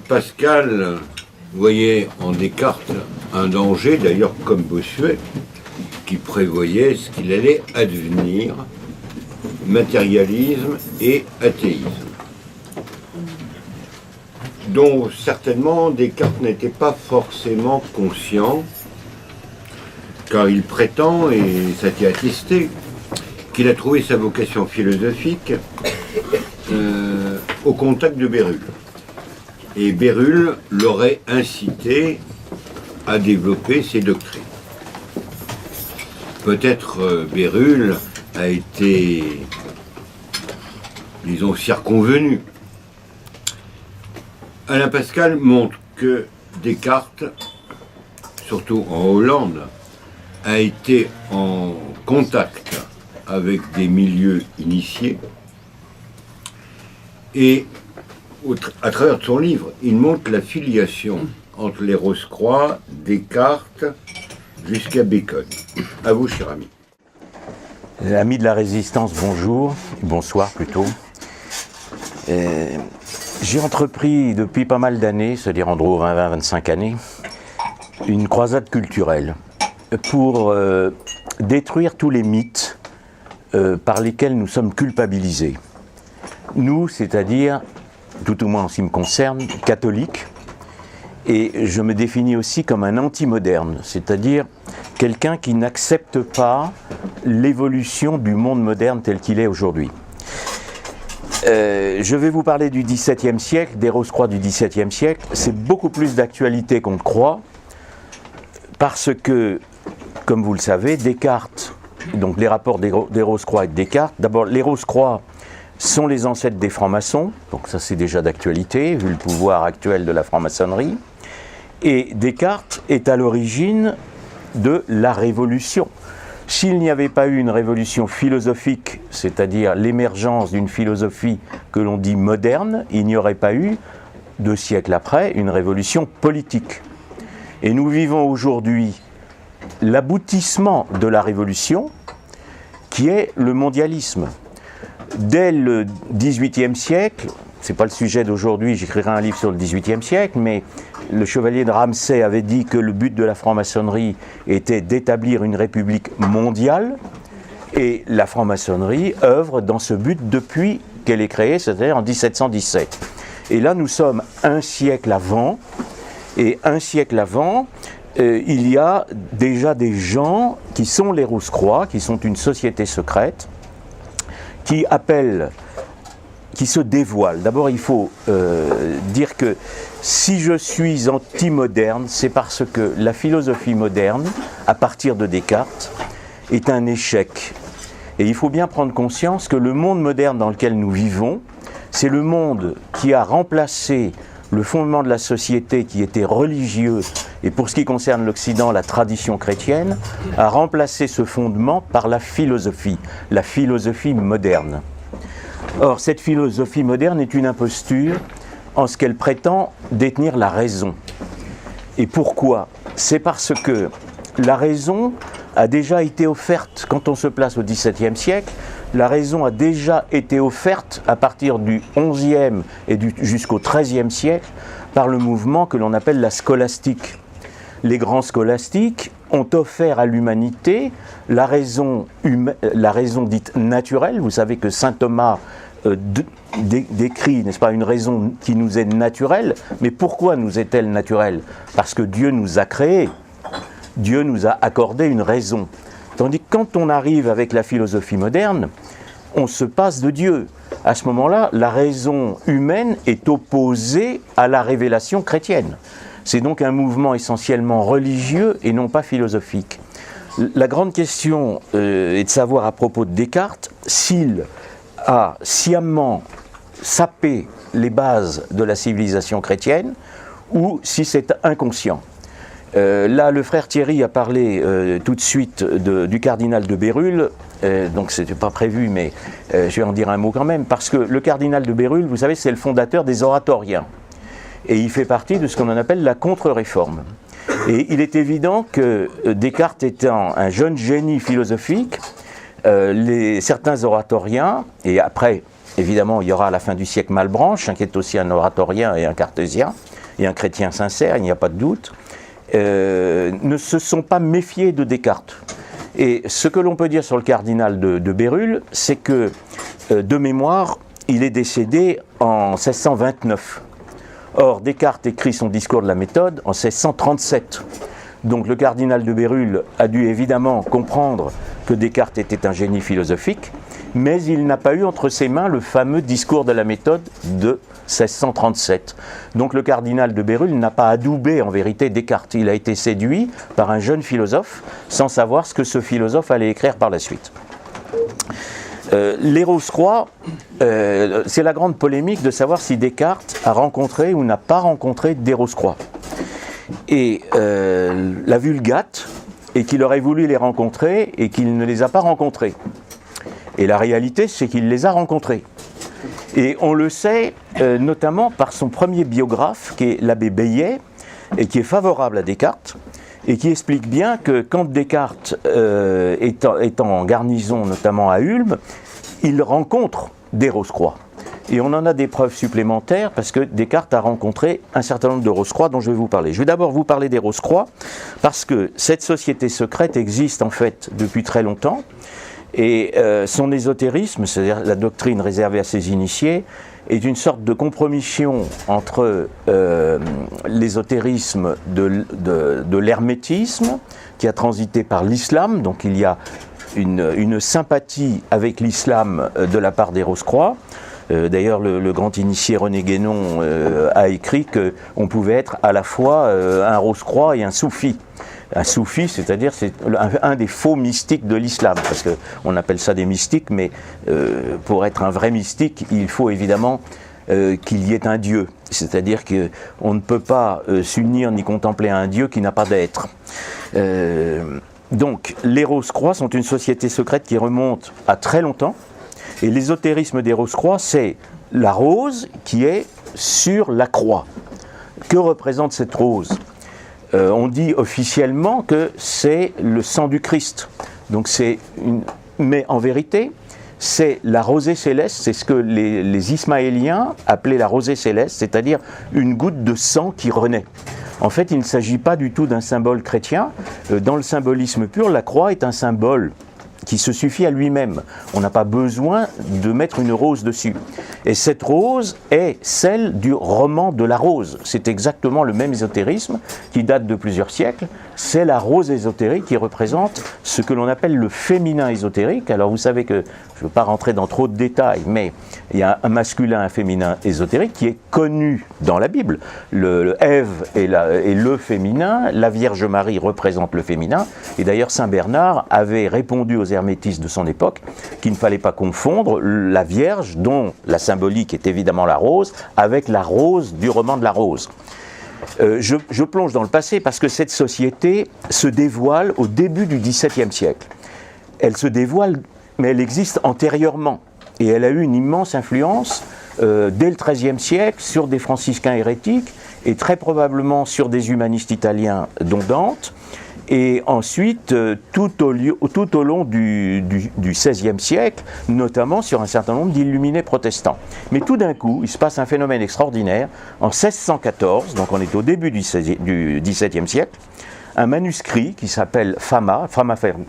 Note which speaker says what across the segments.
Speaker 1: Pascal voyait en Descartes un danger, d'ailleurs comme Bossuet, qui prévoyait ce qu'il allait advenir, matérialisme et athéisme, dont certainement Descartes n'était pas forcément conscient, car il prétend, et ça a été attesté, qu'il a trouvé sa vocation philosophique au contact de Bérulle. Et Bérulle l'aurait incité à développer ses doctrines. Peut-être Bérulle a été, disons, circonvenu. Alain Pascal montre que Descartes, surtout en Hollande, a été en contact avec des milieux initiés et à travers son livre, il montre la filiation entre les Rose-Croix, Descartes, jusqu'à Bacon. À vous, cher ami.
Speaker 2: Amis de la Résistance, bonjour, bonsoir plutôt. J'ai entrepris depuis pas mal d'années, c'est-à-dire en gros 20-25 années, une croisade culturelle pour détruire tous les mythes par lesquels nous sommes culpabilisés. Nous, c'est-à-dire, tout au moins en ce qui me concerne, catholiques, et je me définis aussi comme un anti-moderne, c'est-à-dire quelqu'un qui n'accepte pas l'évolution du monde moderne tel qu'il est aujourd'hui. Je vais vous parler du XVIIe siècle, des Rose-Croix du XVIIe siècle. C'est beaucoup plus d'actualité qu'on ne croit, parce que, comme vous le savez, Descartes, donc les rapports des Rose-Croix et de Descartes, d'abord les Rose-Croix sont les ancêtres des francs-maçons, donc ça c'est déjà d'actualité, vu le pouvoir actuel de la franc-maçonnerie, et Descartes est à l'origine de la Révolution. S'il n'y avait pas eu une révolution philosophique, c'est-à-dire l'émergence d'une philosophie que l'on dit moderne, il n'y aurait pas eu, 2 siècles après, une révolution politique. Et nous vivons aujourd'hui l'aboutissement de la révolution, qui est le mondialisme. Dès le XVIIIe siècle, c'est pas le sujet d'aujourd'hui, j'écrirai un livre sur le XVIIIe siècle, mais le chevalier de Ramsay avait dit que le but de la franc-maçonnerie était d'établir une république mondiale, et la franc-maçonnerie œuvre dans ce but depuis qu'elle est créée, c'est-à-dire en 1717. Et là, nous sommes un siècle avant, et un siècle avant, il y a déjà des gens qui sont les Rose-Croix, qui sont une société secrète, qui appellent, qui se dévoilent. D'abord, il faut dire que si je suis anti-moderne, c'est parce que la philosophie moderne, à partir de Descartes, est un échec. Et il faut bien prendre conscience que le monde moderne dans lequel nous vivons, c'est le monde qui a remplacé le fondement de la société qui était religieux, et pour ce qui concerne l'Occident, la tradition chrétienne, a remplacé ce fondement par la philosophie moderne. Or, cette philosophie moderne est une imposture en ce qu'elle prétend détenir la raison. Et pourquoi ? C'est parce que la raison a déjà été offerte, quand on se place au XVIIe siècle, la raison a déjà été offerte à partir du XIe et jusqu'au XIIIe siècle par le mouvement que l'on appelle la scolastique. Les grands scolastiques ont offert à l'humanité la raison dite naturelle. Vous savez que saint Thomas décrit, n'est-ce pas, une raison qui nous est naturelle. Mais pourquoi nous est-elle naturelle ? Parce que Dieu nous a créés. Dieu nous a accordé une raison. Tandis que quand on arrive avec la philosophie moderne, on se passe de Dieu. À ce moment-là, la raison humaine est opposée à la révélation chrétienne. C'est donc un mouvement essentiellement religieux et non pas philosophique. La grande question est de savoir à propos de Descartes s'il a sciemment sapé les bases de la civilisation chrétienne ou si c'est inconscient. Là, le frère Thierry a parlé tout de suite du cardinal de Bérulle, donc c'était pas prévu, mais je vais en dire un mot quand même, parce que le cardinal de Bérulle, vous savez, c'est le fondateur des oratoriens, et il fait partie de ce qu'on appelle la contre-réforme. Et il est évident que Descartes étant un jeune génie philosophique, certains oratoriens, et après évidemment, il y aura à la fin du siècle Malebranche, qui est aussi un oratorien et un cartésien, et un chrétien sincère, il n'y a pas de doute, ne se sont pas méfiés de Descartes. Et ce que l'on peut dire sur le cardinal de Bérulle, c'est que, de mémoire, il est décédé en 1629. Or, Descartes écrit son discours de la méthode en 1637. Donc le cardinal de Bérulle a dû évidemment comprendre que Descartes était un génie philosophique, mais il n'a pas eu entre ses mains le fameux discours de la méthode de 1637. Donc le cardinal de Bérulle n'a pas adoubé en vérité Descartes. Il a été séduit par un jeune philosophe sans savoir ce que ce philosophe allait écrire par la suite. Les Rose-Croix, c'est la grande polémique de savoir si Descartes a rencontré ou n'a pas rencontré des Rose-Croix. Et la Vulgate est qu'il aurait voulu les rencontrer et qu'il ne les a pas rencontrés. Et la réalité, c'est qu'il les a rencontrés. Et on le sait notamment par son premier biographe, qui est l'abbé Bayet, et qui est favorable à Descartes, et qui explique bien que quand Descartes est en garnison, notamment à Ulm, il rencontre des Rose-Croix. Et on en a des preuves supplémentaires parce que Descartes a rencontré un certain nombre de Rose-Croix dont je vais vous parler. Je vais d'abord vous parler des Rose-Croix parce que cette société secrète existe en fait depuis très longtemps et son ésotérisme, c'est-à-dire la doctrine réservée à ses initiés, est une sorte de compromission entre l'ésotérisme de l'hermétisme qui a transité par l'islam, donc il y a une sympathie avec l'islam de la part des Rose-Croix. D'ailleurs, le grand initié René Guénon a écrit qu'on pouvait être à la fois un Rose-Croix et un soufi. Un soufi, c'est-à-dire c'est un des faux mystiques de l'islam, parce qu'on appelle ça des mystiques, mais pour être un vrai mystique, il faut évidemment qu'il y ait un Dieu. C'est-à-dire qu'on ne peut pas s'unir ni contempler un Dieu qui n'a pas d'être. Donc, les Rose-Croix sont une société secrète qui remonte à très longtemps. Et l'ésotérisme des Rose-Croix, c'est la rose qui est sur la croix. Que représente cette rose ? On dit officiellement que c'est le sang du Christ. Donc mais en vérité, c'est la rosée céleste, c'est ce que les Ismaéliens appelaient la rosée céleste, c'est-à-dire une goutte de sang qui renaît. En fait, il ne s'agit pas du tout d'un symbole chrétien. Dans le symbolisme pur, la croix est un symbole qui se suffit à lui-même. On n'a pas besoin de mettre une rose dessus. Et cette rose est celle du roman de la rose. C'est exactement le même ésotérisme qui date de plusieurs siècles. C'est la rose ésotérique qui représente ce que l'on appelle le féminin ésotérique. Alors vous savez que, je ne veux pas rentrer dans trop de détails, mais il y a un masculin et un féminin ésotérique qui est connu dans la Bible. Ève est le féminin, la Vierge Marie représente le féminin. Et d'ailleurs, Saint Bernard avait répondu aux hermétistes de son époque qu'il ne fallait pas confondre la Vierge, dont la symbolique est évidemment la rose, avec la rose du roman de la rose. Je plonge dans le passé parce que cette société se dévoile au début du XVIIe siècle. Elle se dévoile, mais elle existe antérieurement. Et elle a eu une immense influence dès le XIIIe siècle sur des franciscains hérétiques et très probablement sur des humanistes italiens, dont Dante. Et ensuite, tout au long du XVIe siècle, notamment sur un certain nombre d'illuminés protestants. Mais tout d'un coup, il se passe un phénomène extraordinaire. En 1614, donc on est au début du XVIIe siècle, un manuscrit qui s'appelle Fama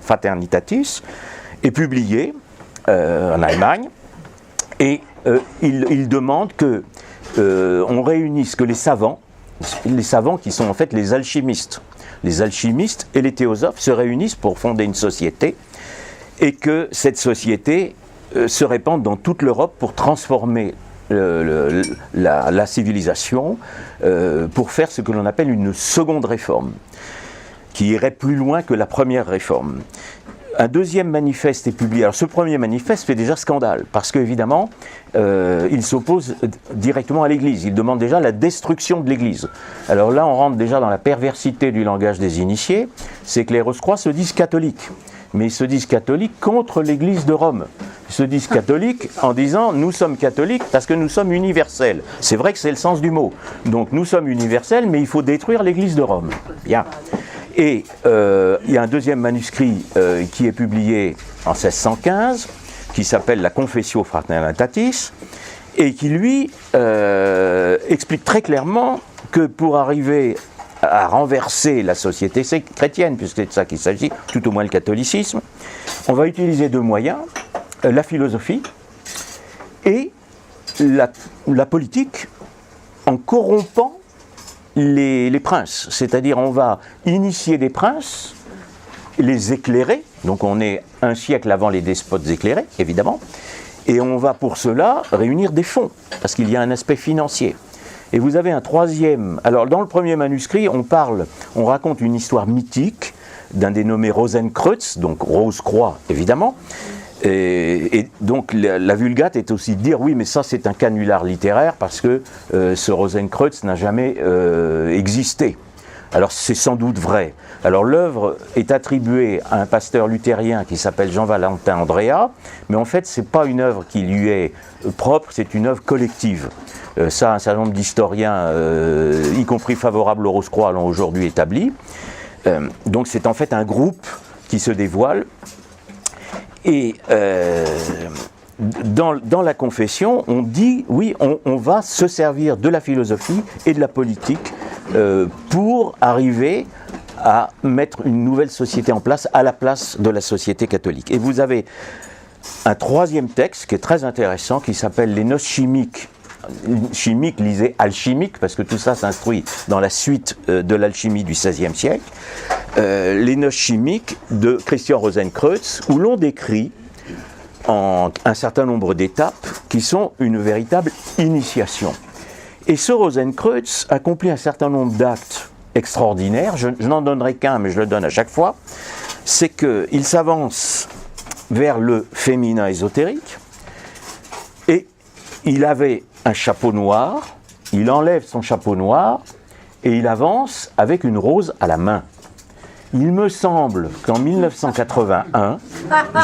Speaker 2: Fraternitatis est publié en Allemagne, et il demande qu'on réunisse que les savants qui sont en fait les alchimistes. Les alchimistes et les théosophes se réunissent pour fonder une société et que cette société se répande dans toute l'Europe pour transformer la civilisation, pour faire ce que l'on appelle une seconde réforme, qui irait plus loin que la première réforme. Un deuxième manifeste est publié. Alors ce premier manifeste fait déjà scandale, parce qu'évidemment, il s'oppose directement à l'Église. Il demande déjà la destruction de l'Église. Alors là, on rentre déjà dans la perversité du langage des initiés, c'est que les Rose-Croix se disent catholiques. Mais ils se disent catholiques contre l'Église de Rome. Ils se disent catholiques en disant « nous sommes catholiques parce que nous sommes universels ». C'est vrai que c'est le sens du mot. Donc nous sommes universels, mais il faut détruire l'Église de Rome. Bien. Et il y a un deuxième manuscrit qui est publié en 1615, qui s'appelle la Confessio Fraternitatis, et qui lui explique très clairement que pour arriver à renverser la société chrétienne, puisque c'est de ça qu'il s'agit, tout au moins le catholicisme, on va utiliser deux moyens, la philosophie et la politique, en corrompant les princes. C'est-à-dire on va initier des princes, les éclairer, donc on est un siècle avant les despotes éclairés, évidemment, et on va pour cela réunir des fonds, parce qu'il y a un aspect financier. Et vous avez un troisième. Alors dans le premier manuscrit, on raconte une histoire mythique d'un dénommé Rosenkreuz, donc Rose-Croix évidemment. Et donc la Vulgate est aussi de dire oui, mais ça c'est un canular littéraire parce que ce Rosenkreuz n'a jamais existé. Alors c'est sans doute vrai. Alors l'œuvre est attribuée à un pasteur luthérien qui s'appelle Jean-Valentin Andrea, mais en fait c'est pas une œuvre qui lui est propre, c'est une œuvre collective. Ça, un certain nombre d'historiens, y compris favorables au Rose-Croix, l'ont aujourd'hui établi. Donc c'est en fait un groupe qui se dévoile. Et dans la confession, on dit, oui, on va se servir de la philosophie et de la politique pour arriver à mettre une nouvelle société en place, à la place de la société catholique. Et vous avez un troisième texte qui est très intéressant, qui s'appelle les noces chimiques. Chimique, lisez alchimique, parce que tout ça s'instruit dans la suite de l'alchimie du XVIe siècle. Les noces chimiques de Christian Rosenkreuz, où l'on décrit en un certain nombre d'étapes qui sont une véritable initiation. Et ce Rosenkreuz accomplit un certain nombre d'actes extraordinaires. Je n'en donnerai qu'un, mais je le donne à chaque fois. C'est qu'il s'avance vers le féminin ésotérique, et il avait un chapeau noir, il enlève son chapeau noir et il avance avec une rose à la main. Il me semble qu'en 1981,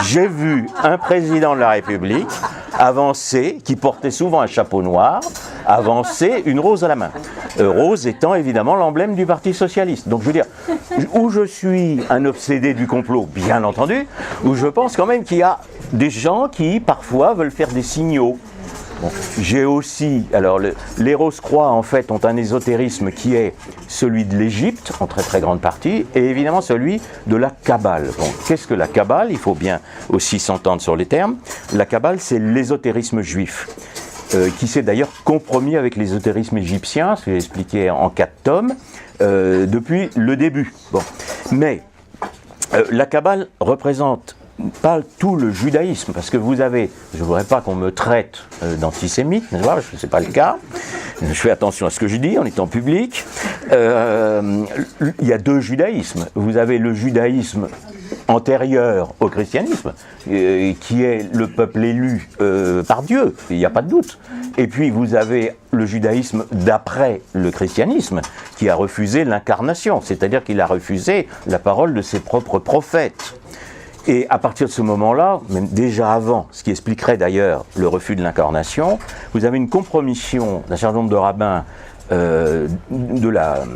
Speaker 2: j'ai vu un président de la République avancer, qui portait souvent un chapeau noir, avancer une rose à la main. Rose étant évidemment l'emblème du Parti Socialiste. Donc je veux dire, où je suis un obsédé du complot, bien entendu, où je pense quand même qu'il y a des gens qui parfois veulent faire des signaux. Bon, j'ai aussi, alors les Rose-Croix en fait ont un ésotérisme qui est celui de l'Égypte en très très grande partie, et évidemment celui de la Kabbale. Bon, qu'est-ce que la Kabbale? Il faut bien aussi s'entendre sur les termes. La Kabbale, c'est l'ésotérisme juif, qui s'est d'ailleurs compromis avec l'ésotérisme égyptien, ce que j'ai expliqué en 4 tomes, depuis le début. Bon, mais la Kabbale représente pas tout le judaïsme, parce que vous avez, je ne voudrais pas qu'on me traite d'antisémite, n'est-ce pas, parce que ce n'est pas le cas, je fais attention à ce que je dis en étant public. Il y a deux judaïsmes. Vous avez le judaïsme antérieur au christianisme, qui est le peuple élu par Dieu, il n'y a pas de doute. Et puis vous avez le judaïsme d'après le christianisme, qui a refusé l'incarnation, c'est-à-dire qu'il a refusé la parole de ses propres prophètes. Et à partir de ce moment-là, même déjà avant, ce qui expliquerait d'ailleurs le refus de l'incarnation, vous avez une compromission d'un certain nombre de rabbins de la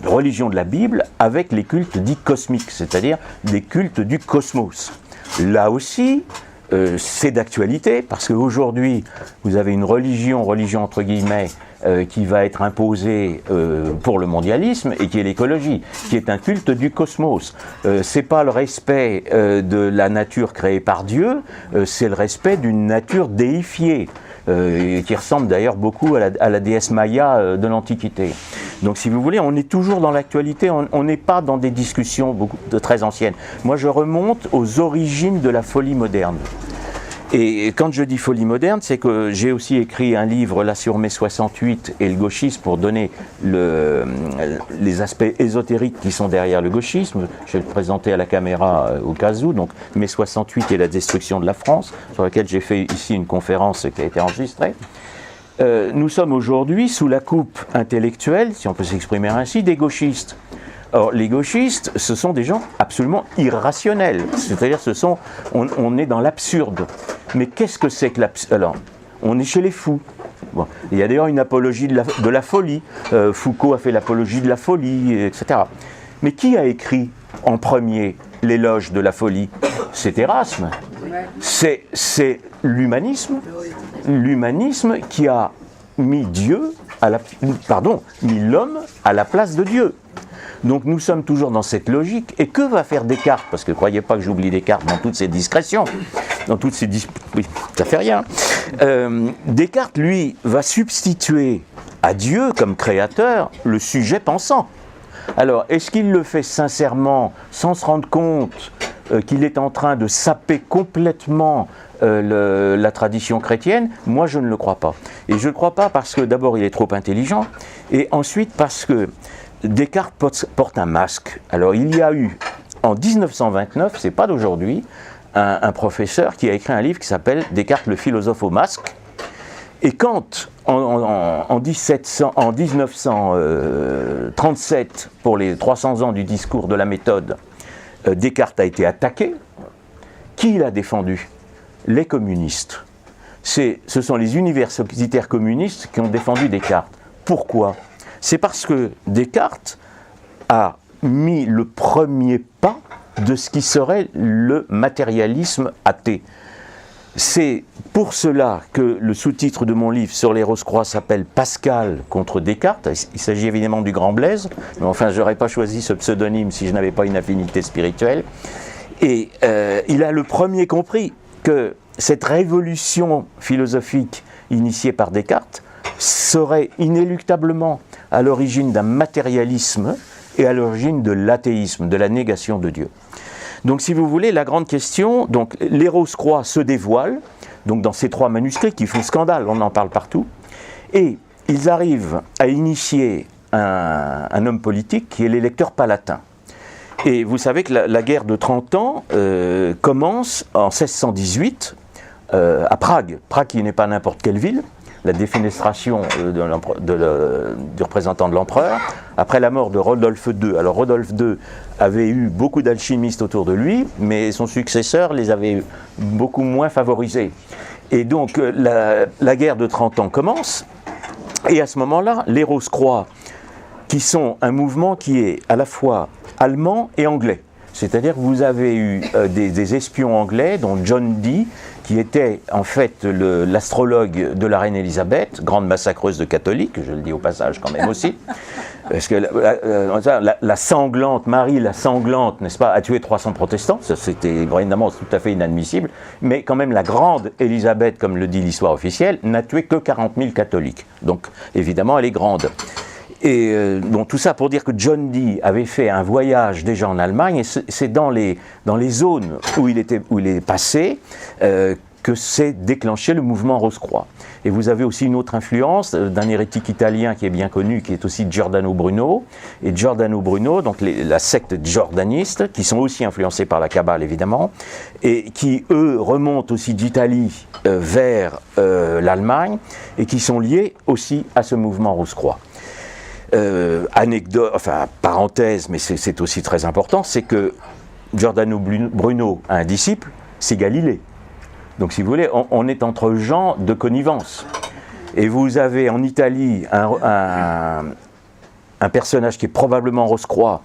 Speaker 2: religion de la Bible avec les cultes dits cosmiques, c'est-à-dire des cultes du cosmos. Là aussi, c'est d'actualité, parce qu'aujourd'hui, vous avez une religion entre guillemets, qui va être imposée pour le mondialisme, et qui est l'écologie, qui est un culte du cosmos. C'est pas le respect de la nature créée par Dieu, c'est le respect d'une nature déifiée, qui ressemble d'ailleurs beaucoup à la déesse Maya de l'Antiquité. Donc si vous voulez, on est toujours dans l'actualité, on n'est pas dans des discussions très anciennes. Moi je remonte aux origines de la folie moderne. Et quand je dis folie moderne, c'est que j'ai aussi écrit un livre là sur mai 68 et le gauchisme pour donner les aspects ésotériques qui sont derrière le gauchisme. Je vais le présenter à la caméra au cas où. Donc mai 68 et la destruction de la France, sur laquelle j'ai fait ici une conférence qui a été enregistrée. Nous sommes aujourd'hui sous la coupe intellectuelle, si on peut s'exprimer ainsi, des gauchistes. Or, les gauchistes, ce sont des gens absolument irrationnels, c'est-à-dire on est dans l'absurde. Mais qu'est-ce que c'est que l'absurde? Alors, on est chez les fous. Bon. Il y a d'ailleurs une apologie de la folie. Foucault a fait l'apologie de la folie, etc. Mais qui a écrit en premier l'éloge de la folie? C'est Erasme. C'est l'humanisme qui a mis mis l'homme à la place de Dieu. Donc nous sommes toujours dans cette logique. Et que va faire Descartes? Parce que ne croyez pas que j'oublie Descartes dans toutes ses discrétions, oui, ça fait rien. Descartes, lui, va substituer à Dieu comme créateur le sujet pensant. Alors, est-ce qu'il le fait sincèrement, sans se rendre compte qu'il est en train de saper complètement la tradition chrétienne? Moi, je ne le crois pas. Et je ne le crois pas parce que, d'abord, il est trop intelligent, et ensuite parce que Descartes porte un masque. Alors, il y a eu, en 1929, c'est pas d'aujourd'hui, un professeur qui a écrit un livre qui s'appelle « Descartes, le philosophe au masque ». Et quand, en 1937, pour les 300 ans du discours de la méthode, Descartes a été attaqué, qui l'a défendu? Les communistes. Ce sont les universitaires communistes qui ont défendu Descartes. Pourquoi? C'est parce que Descartes a mis le premier pas de ce qui serait le matérialisme athée. C'est pour cela que le sous-titre de mon livre sur les Rose-Croix s'appelle Pascal contre Descartes. Il s'agit évidemment du Grand Blaise, mais enfin je n'aurais pas choisi ce pseudonyme si je n'avais pas une affinité spirituelle. Et il a le premier compris que cette révolution philosophique initiée par Descartes serait inéluctablement à l'origine d'un matérialisme et à l'origine de l'athéisme, de la négation de Dieu. Donc si vous voulez, la grande question, donc les Rose-Croix se dévoilent, donc dans ces 3 manuscrits qui font scandale, on en parle partout, et ils arrivent à initier un homme politique qui est l'électeur palatin. Et vous savez que la guerre de 30 ans commence en 1618 à Prague. Prague qui n'est pas n'importe quelle ville, la défenestration du représentant de l'empereur, après la mort de Rodolphe II. Alors Rodolphe II avait eu beaucoup d'alchimistes autour de lui, mais son successeur les avait beaucoup moins favorisés. Et donc la guerre de 30 ans commence, et à ce moment-là, les Rose-Croix, qui sont un mouvement qui est à la fois allemand et anglais. C'est-à-dire que vous avez eu des espions anglais, dont John Dee, qui était en fait l'astrologue de la reine Élisabeth, grande massacreuse de catholiques, je le dis au passage quand même aussi, parce que la sanglante, Marie la sanglante, n'est-ce pas, a tué 300 protestants, ça c'était évidemment tout à fait inadmissible, mais quand même la grande Élisabeth, comme le dit l'histoire officielle, n'a tué que 40 000 catholiques, donc évidemment elle est grande. Et bon, tout ça pour dire que John Dee avait fait un voyage déjà en Allemagne, et c'est dans les zones où il est passé que s'est déclenché le mouvement Rose-Croix. Et vous avez aussi une autre influence d'un hérétique italien qui est bien connu, qui est aussi Giordano Bruno. Et Giordano Bruno, donc la secte giordaniste, qui sont aussi influencés par la Kabbale évidemment, et qui eux remontent aussi d'Italie vers l'Allemagne, et qui sont liés aussi à ce mouvement Rose-Croix. Anecdote, enfin parenthèse, mais c'est aussi très important, c'est que Giordano Bruno a un disciple, c'est Galilée. Donc si vous voulez, on est entre gens de connivence. Et vous avez en Italie un personnage qui est probablement Rose-Croix,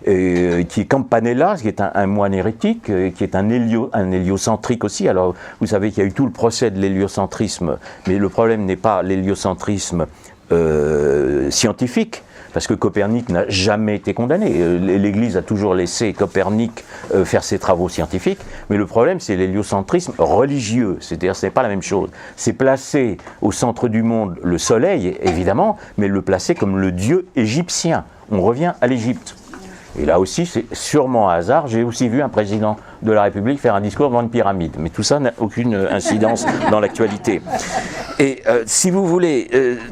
Speaker 2: qui est Campanella, qui est un moine hérétique, qui est un héliocentrique aussi. Alors vous savez qu'il y a eu tout le procès de l'héliocentrisme, mais le problème n'est pas l'héliocentrisme scientifique, parce que Copernic n'a jamais été condamné. L'Église a toujours laissé Copernic faire ses travaux scientifiques, mais le problème c'est l'héliocentrisme religieux, c'est-à-dire ce n'est pas la même chose. C'est placer au centre du monde le soleil, évidemment, mais le placer comme le dieu égyptien. On revient à l'Égypte. Et là aussi, c'est sûrement un hasard. J'ai aussi vu un président de la République faire un discours devant une pyramide. Mais tout ça n'a aucune incidence dans l'actualité. Et si vous voulez,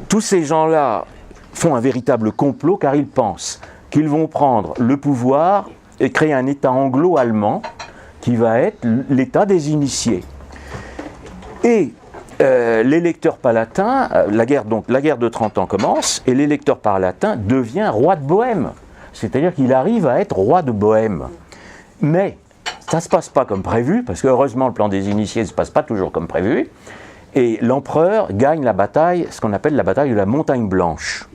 Speaker 2: tous ces gens-là font un véritable complot car ils pensent qu'ils vont prendre le pouvoir et créer un État anglo-allemand qui va être l'État des initiés. Et l'électeur palatin, la guerre de 30 ans commence, et l'électeur palatin devient roi de Bohême. C'est-à-dire qu'il arrive à être roi de Bohême. Mais ça ne se passe pas comme prévu, parce que heureusement le plan des initiés ne se passe pas toujours comme prévu, et l'empereur gagne la bataille, ce qu'on appelle la bataille de la Montagne Blanche.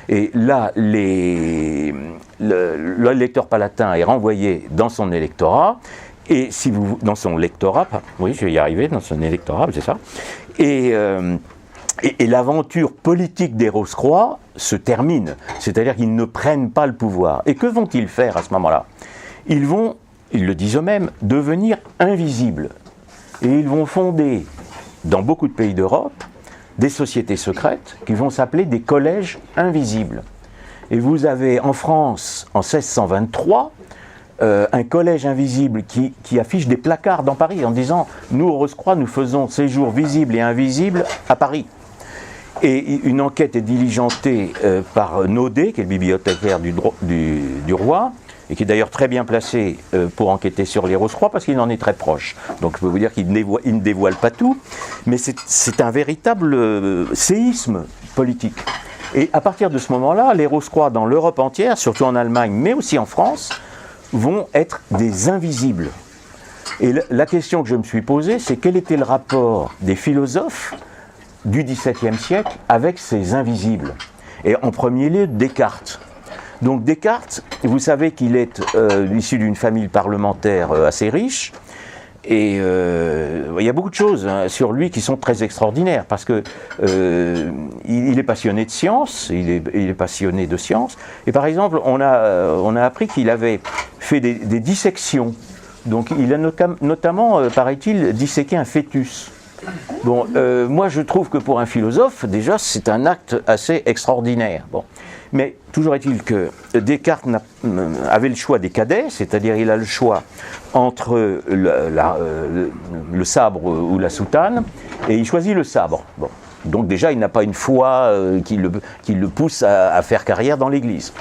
Speaker 2: Et là, l'électeur palatin est renvoyé dans son électorat, Et si vous, dans son lectorat, oui, je vais y arriver, dans son électorat, c'est ça. Et l'aventure politique des Rose-Croix se termine, c'est-à-dire qu'ils ne prennent pas le pouvoir. Et que vont-ils faire à ce moment-là? Ils vont, ils le disent eux-mêmes, devenir invisibles. Et ils vont fonder, dans beaucoup de pays d'Europe, des sociétés secrètes qui vont s'appeler des collèges invisibles. Et vous avez en France, en 1623, un collège invisible qui affiche des placards dans Paris en disant « Nous, Rose-Croix, nous faisons séjour visible et invisible à Paris ». Et une enquête est diligentée par Naudet, qui est le bibliothécaire du roi, et qui est d'ailleurs très bien placé pour enquêter sur les Rose-Croix, parce qu'il en est très proche. Donc je peux vous dire qu'il ne dévoile pas tout, mais c'est un véritable séisme politique. Et à partir de ce moment-là, les Rose-Croix dans l'Europe entière, surtout en Allemagne, mais aussi en France, vont être des invisibles. Et la question que je me suis posée, c'est quel était le rapport des philosophes du XVIIe siècle avec ces invisibles? Et en premier lieu, Descartes. Donc Descartes, vous savez qu'il est issu d'une famille parlementaire assez riche, et il y a beaucoup de choses sur lui qui sont très extraordinaires, parce que il est passionné de sciences, il est passionné de sciences, et par exemple, on a appris qu'il avait fait des dissections. Donc il a notamment, paraît-il, disséqué un fœtus. Bon, moi je trouve que pour un philosophe, déjà, c'est un acte assez extraordinaire. Bon. Mais toujours est-il que Descartes avait le choix des cadets, c'est-à-dire il a le choix entre le sabre ou la soutane, et il choisit le sabre. Bon. Donc déjà, il n'a pas une foi qui le pousse à faire carrière dans l'Église.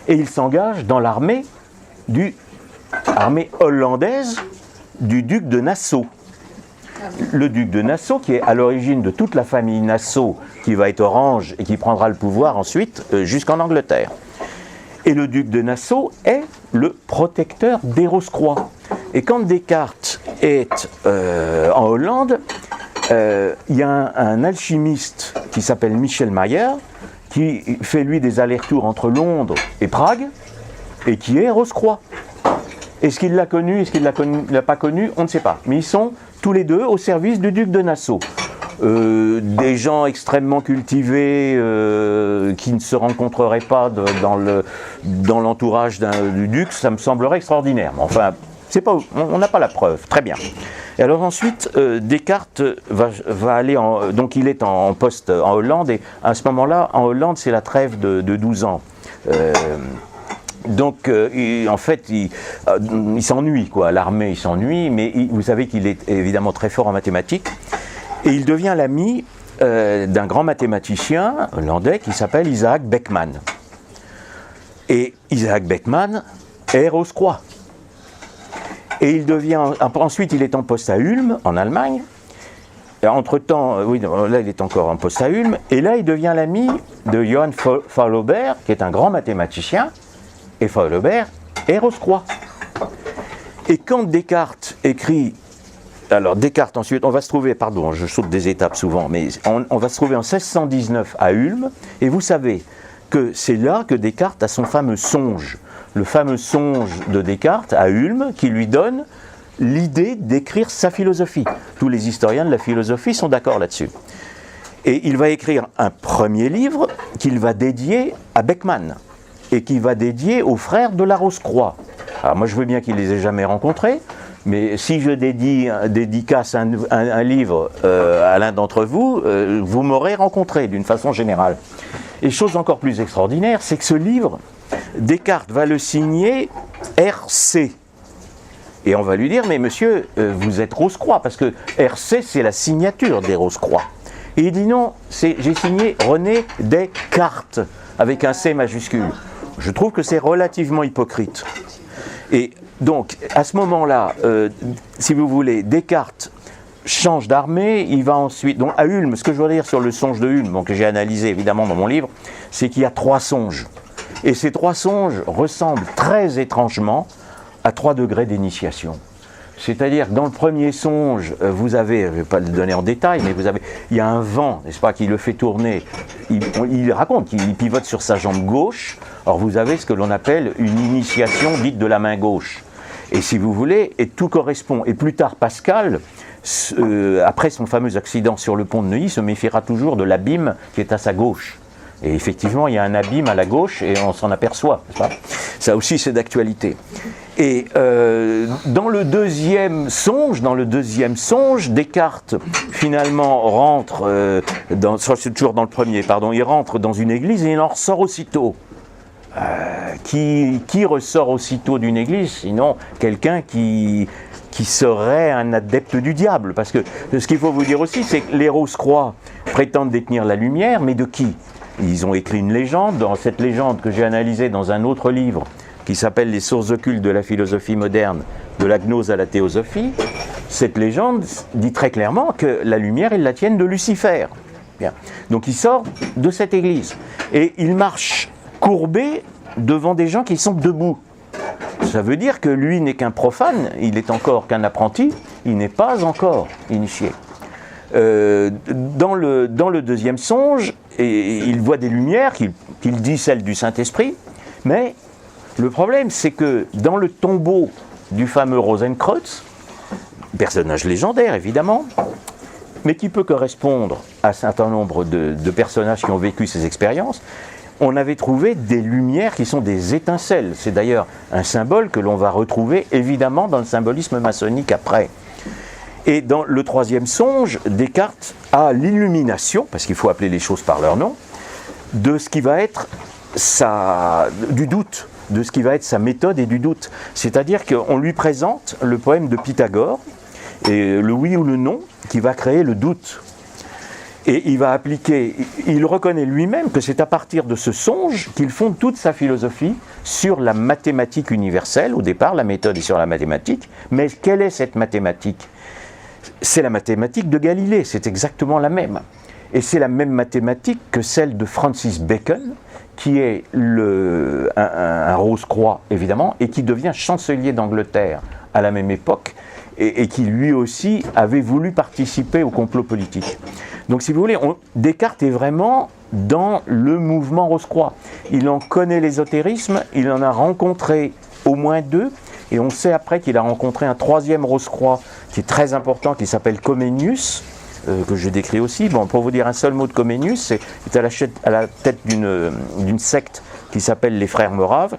Speaker 2: Et il s'engage dans l'armée hollandaise du duc de Nassau. Le duc de Nassau, qui est à l'origine de toute la famille Nassau, qui va être orange et qui prendra le pouvoir ensuite jusqu'en Angleterre. Et le duc de Nassau est le protecteur des Rose-Croix. Et quand Descartes est en Hollande, il y a un alchimiste qui s'appelle Michel Mayer, qui fait lui des allers-retours entre Londres et Prague, et qui est Rose-Croix. Est-ce qu'il l'a connu, est-ce qu'il ne l'a pas connu, on ne sait pas. Mais ils sont tous les deux au service du duc de Nassau. Des gens extrêmement cultivés qui ne se rencontreraient pas dans l'entourage du duc, ça me semblerait extraordinaire. Mais enfin, on n'a pas la preuve. Très bien. Et alors ensuite, Descartes va aller donc il est en poste en Hollande, et à ce moment-là, en Hollande, c'est la trêve de 12 ans. Donc, en fait, il s'ennuie, quoi. À l'armée, il s'ennuie, mais vous savez qu'il est évidemment très fort en mathématiques. Et il devient l'ami d'un grand mathématicien hollandais qui s'appelle Isaac Beckman. Et Isaac Beckman est Rose-Croix. Et ensuite, il est en poste à Ulm, en Allemagne. Et entre-temps, oui, là, il est encore en poste à Ulm. Et là, il devient l'ami de Johann Faulhaber, qui est un grand mathématicien. Et Faulhaber est Rose-Croix. Et quand Descartes écrit... Alors Descartes ensuite, on va se trouver, pardon, je saute des étapes souvent, mais on va se trouver en 1619 à Ulm, et vous savez que c'est là que Descartes a son fameux songe, le fameux songe de Descartes à Ulm, qui lui donne l'idée d'écrire sa philosophie. Tous les historiens de la philosophie sont d'accord là-dessus. Et il va écrire un premier livre qu'il va dédier à Beckman, et qui va dédier aux frères de la Rose-Croix. Alors moi je veux bien qu'il les ait jamais rencontrés, mais si je dédicace un livre à l'un d'entre vous, vous m'aurez rencontré d'une façon générale. Et chose encore plus extraordinaire, c'est que ce livre, Descartes va le signer RC. Et on va lui dire, mais monsieur, vous êtes Rose-Croix, parce que RC c'est la signature des Rose-Croix. Et il dit non, j'ai signé René Descartes, avec un C majuscule. Je trouve que c'est relativement hypocrite. Et donc, à ce moment-là, si vous voulez, Descartes change d'armée, il va ensuite... Donc, à Ulm, ce que je veux dire sur le songe de Ulm, donc, que j'ai analysé évidemment dans mon livre, c'est qu'il y a 3 songes. Et ces 3 songes ressemblent très étrangement à 3 degrés d'initiation. C'est-à-dire que dans le premier songe, vous avez, je ne vais pas le donner en détail, mais il y a un vent, n'est-ce pas, qui le fait tourner. Il raconte qu'il pivote sur sa jambe gauche. Or, vous avez ce que l'on appelle une initiation dite de la main gauche. Et si vous voulez, et tout correspond. Et plus tard, Pascal, après son fameux accident sur le pont de Neuilly, se méfiera toujours de l'abîme qui est à sa gauche. Et effectivement, il y a un abîme à la gauche et on s'en aperçoit. Ça aussi, c'est d'actualité. Et dans le deuxième songe, Descartes finalement rentre, c'est toujours dans le premier, pardon, il rentre dans une église et il en ressort aussitôt. Qui ressort aussitôt d'une église, sinon quelqu'un qui serait un adepte du diable? Parce que ce qu'il faut vous dire aussi, c'est que les Rose-Croix prétendent détenir la lumière, mais de qui? Ils ont écrit une légende, dans cette légende que j'ai analysée dans un autre livre, qui s'appelle « Les sources occultes de la philosophie moderne, de la gnose à la théosophie », cette légende dit très clairement que la lumière, ils la tiennent de Lucifer. Bien. Donc il sort de cette église, et il marche courbé devant des gens qui sont debout. Ça veut dire que lui n'est qu'un profane, il est encore qu'un apprenti, il n'est pas encore initié. Dans le deuxième songe, il voit des lumières qu'il dit celles du Saint-Esprit, mais le problème c'est que dans le tombeau du fameux Rosenkreuz, personnage légendaire évidemment, mais qui peut correspondre à un certain nombre de personnages qui ont vécu ces expériences, on avait trouvé des lumières qui sont des étincelles. C'est d'ailleurs un symbole que l'on va retrouver évidemment dans le symbolisme maçonnique après. Et dans le troisième songe, Descartes a l'illumination, parce qu'il faut appeler les choses par leur nom, de ce qui va être du doute, de ce qui va être sa méthode et du doute. C'est-à-dire qu'on lui présente le poème de Pythagore, et le oui ou le non, qui va créer le doute. Et il reconnaît lui-même que c'est à partir de ce songe qu'il fonde toute sa philosophie sur la mathématique universelle. Au départ, la méthode est sur la mathématique, mais quelle est cette mathématique ? C'est la mathématique de Galilée, c'est exactement la même. Et c'est la même mathématique que celle de Francis Bacon, qui est un Rose-Croix, évidemment, et qui devient chancelier d'Angleterre à la même époque, et qui lui aussi avait voulu participer au complot politique. Donc si vous voulez, Descartes est vraiment dans le mouvement Rose-Croix. Il en connaît l'ésotérisme, il en a rencontré au moins deux, et on sait après qu'il a rencontré un troisième Rose-Croix qui est très important, qui s'appelle Comenius, que je décris aussi. Bon, pour vous dire un seul mot de Comenius, c'est à la tête d'une secte qui s'appelle les Frères Moraves,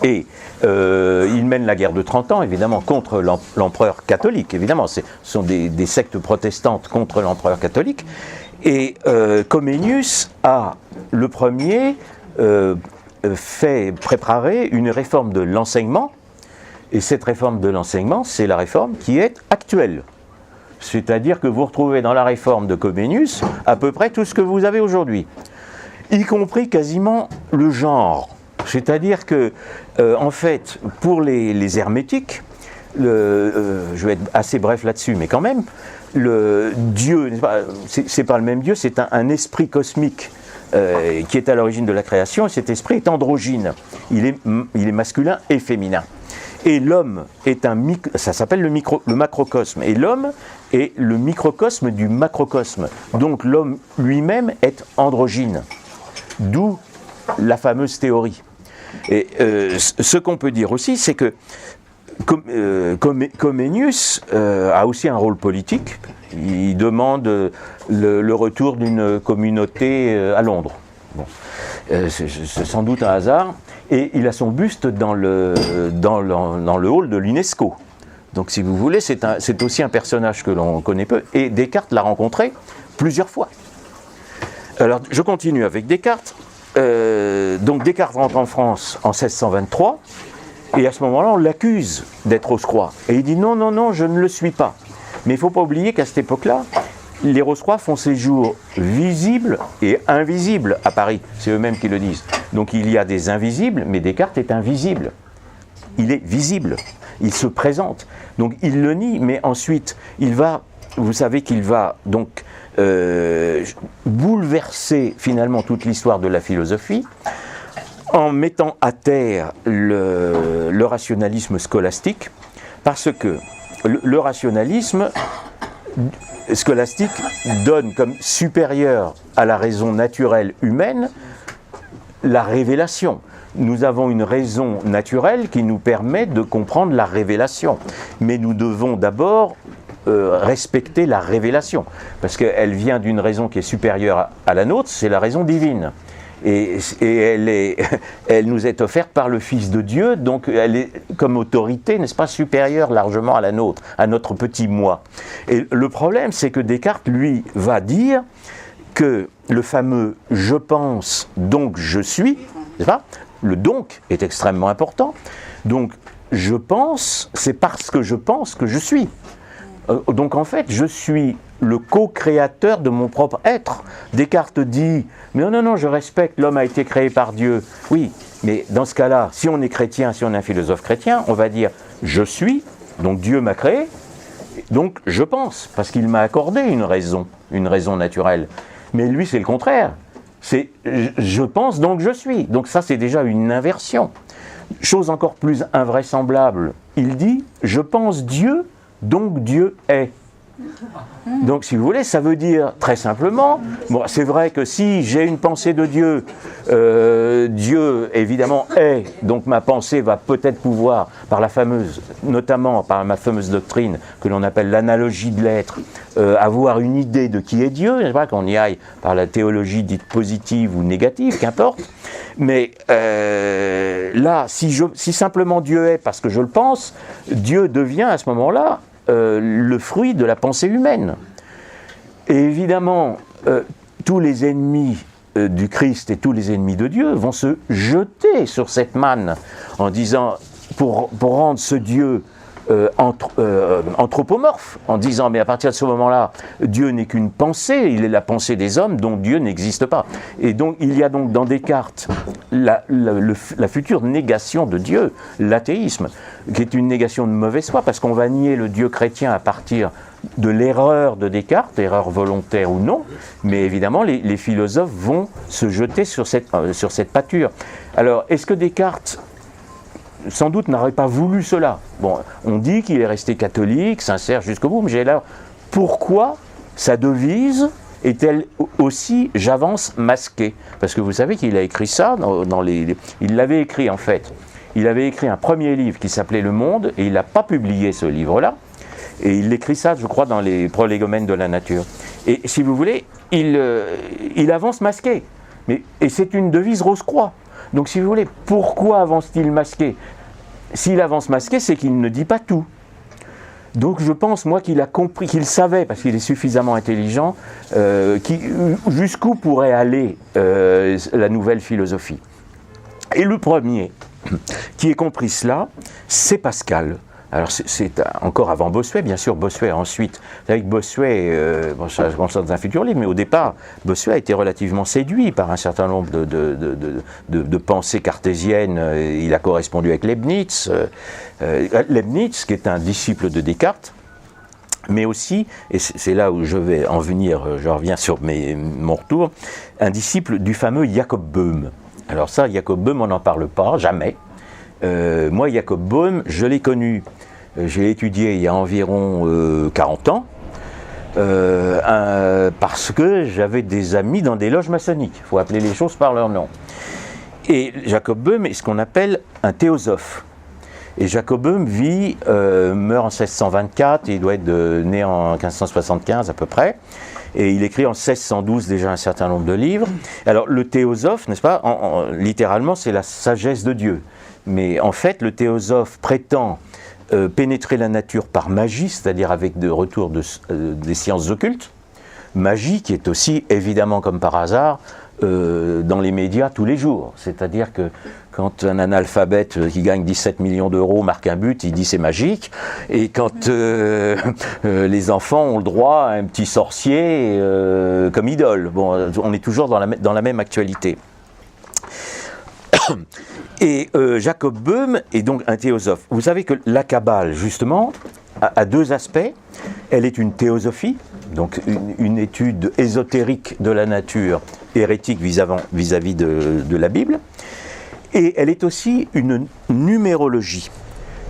Speaker 2: et il mène la guerre de 30 ans, évidemment, contre l'empereur catholique. Évidemment, ce sont des sectes protestantes contre l'empereur catholique. Et Comenius a, le premier, fait préparer une réforme de l'enseignement. Et cette réforme de l'enseignement, c'est la réforme qui est actuelle. C'est-à-dire que vous retrouvez dans la réforme de Comenius à peu près tout ce que vous avez aujourd'hui, y compris quasiment le genre. C'est-à-dire que, en fait, pour les hermétiques, je vais être assez bref là-dessus, mais quand même, le Dieu, c'est pas le même Dieu, c'est un esprit cosmique qui est à l'origine de la création, et cet esprit est androgyne. Il est masculin et féminin. Et l'homme est ça s'appelle le macrocosme, et l'homme est le microcosme du macrocosme. Donc l'homme lui-même est androgyne, d'où la fameuse théorie. Et ce qu'on peut dire aussi, c'est que Comenius a aussi un rôle politique. Il demande le retour d'une communauté à Londres. Bon. C'est sans doute un hasard. Et il a son buste dans le hall de l'UNESCO. Donc si vous voulez, c'est aussi un personnage que l'on connaît peu. Et Descartes l'a rencontré plusieurs fois. Alors je continue avec Descartes. Donc Descartes rentre en France en 1623. Et à ce moment-là, on l'accuse d'être Rose-Croix. Et il dit non, je ne le suis pas. Mais il ne faut pas oublier qu'à cette époque-là, les Rose-Croix font séjour visibles et invisibles à Paris. C'est eux-mêmes qui le disent. Donc il y a des invisibles, mais Descartes est invisible. Il est visible. Il se présente. Donc il le nie, mais ensuite, vous savez qu'il va donc bouleverser finalement toute l'histoire de la philosophie en mettant à terre le rationalisme scolastique, parce que le rationalisme scolastique donne comme supérieur à la raison naturelle humaine la révélation. nous avons une raison naturelle qui nous permet de comprendre la révélation. Mais nous devons d'abord respecter la révélation, parce qu'elle vient d'une raison qui est supérieure à la nôtre, c'est la raison divine. Et elle nous est offerte par le Fils de Dieu, donc elle est comme autorité, n'est-ce pas, supérieure largement à la nôtre, à notre petit moi. Et le problème, c'est que Descartes, lui, va dire que le fameux « je pense, donc je suis », n'est-ce pas ? Le « donc » est extrêmement important. Donc, je pense, c'est parce que je pense que je suis. Donc en fait, je suis le co-créateur de mon propre être. Descartes dit, mais non, je respecte, l'homme a été créé par Dieu. Oui, mais dans ce cas-là, si on est chrétien, si on est un philosophe chrétien, on va dire, je suis, donc Dieu m'a créé, donc je pense, parce qu'il m'a accordé une raison naturelle. Mais lui, c'est le contraire. C'est je pense, donc je suis. Donc ça, c'est déjà une inversion. Chose encore plus invraisemblable, il dit, je pense Dieu, donc Dieu est. Donc si vous voulez, ça veut dire très simplement, bon, c'est vrai que si j'ai une pensée de Dieu, Dieu évidemment est, donc ma pensée va peut-être pouvoir, notamment par ma fameuse doctrine que l'on appelle l'analogie de l'être, avoir une idée de qui est Dieu, n'est-ce pas, qu'on y aille par la théologie dite positive ou négative, qu'importe. Mais là, si simplement Dieu est parce que je le pense, Dieu devient à ce moment-là le fruit de la pensée humaine. Et évidemment, tous les ennemis du Christ et tous les ennemis de Dieu vont se jeter sur cette manne en disant, pour rendre ce Dieu anthropomorphe, en disant, mais à partir de ce moment-là, Dieu n'est qu'une pensée, il est la pensée des hommes, donc Dieu n'existe pas. Et donc, il y a donc dans Descartes la future négation de Dieu, l'athéisme, qui est une négation de mauvaise foi, parce qu'on va nier le Dieu chrétien à partir de l'erreur de Descartes, erreur volontaire ou non, mais évidemment, les philosophes vont se jeter sur cette pâture. Alors, est-ce que Descartes sans doute n'aurait pas voulu cela? Bon, on dit qu'il est resté catholique, sincère jusqu'au bout, mais j'ai là, pourquoi sa devise est-elle aussi « j'avance masqué » ? Parce que vous savez qu'il a écrit ça, il l'avait écrit en fait. Il avait écrit un premier livre qui s'appelait « Le Monde » et il n'a pas publié ce livre-là. Et il écrit ça, je crois, dans les Prolégomènes de la nature. Et si vous voulez, il avance masqué. Et c'est une devise Rose-Croix. Donc si vous voulez, pourquoi avance-t-il masqué? S'il avance masqué, c'est qu'il ne dit pas tout. Donc je pense, moi, qu'il a compris, qu'il savait, parce qu'il est suffisamment intelligent, jusqu'où pourrait aller la nouvelle philosophie. Et le premier qui ait compris cela, c'est Pascal. Alors c'est encore avant Bossuet, bien sûr, Bossuet ensuite. Vous savez que Bossuet, ça je pense dans un futur livre, mais au départ, Bossuet a été relativement séduit par un certain nombre de pensées cartésiennes. Il a correspondu avec Leibniz. Leibniz, qui est un disciple de Descartes, mais aussi, et c'est là où je vais en venir, je reviens sur mon retour, un disciple du fameux Jacob Böhm. Alors ça, Jacob Böhm, on n'en parle pas, jamais. Moi, Jacob Böhm, je l'ai connu, j'ai étudié il y a environ 40 ans, parce que j'avais des amis dans des loges maçonniques. Il faut appeler les choses par leur nom. Et Jacob Böhm est ce qu'on appelle un théosophe. Et Jacob Böhm meurt en 1624, il doit être né en 1575 à peu près. Et il écrit en 1612 déjà un certain nombre de livres. Alors le théosophe, n'est-ce pas, littéralement c'est la sagesse de Dieu. Mais en fait, le théosophe prétend pénétrer la nature par magie, c'est-à-dire avec de retour des sciences occultes. Magie qui est aussi, évidemment comme par hasard, dans les médias tous les jours. C'est-à-dire que quand un analphabète qui gagne 17 millions d'euros marque un but, il dit c'est magique. Et quand les enfants ont le droit à un petit sorcier comme idole. Bon, on est toujours dans la même actualité. Et Jacob Böhm est donc un théosophe. Vous savez que la Kabbale, justement, a deux aspects. Elle est une théosophie, donc une étude ésotérique de la nature, hérétique vis-à-vis de la Bible. Et elle est aussi une numérologie.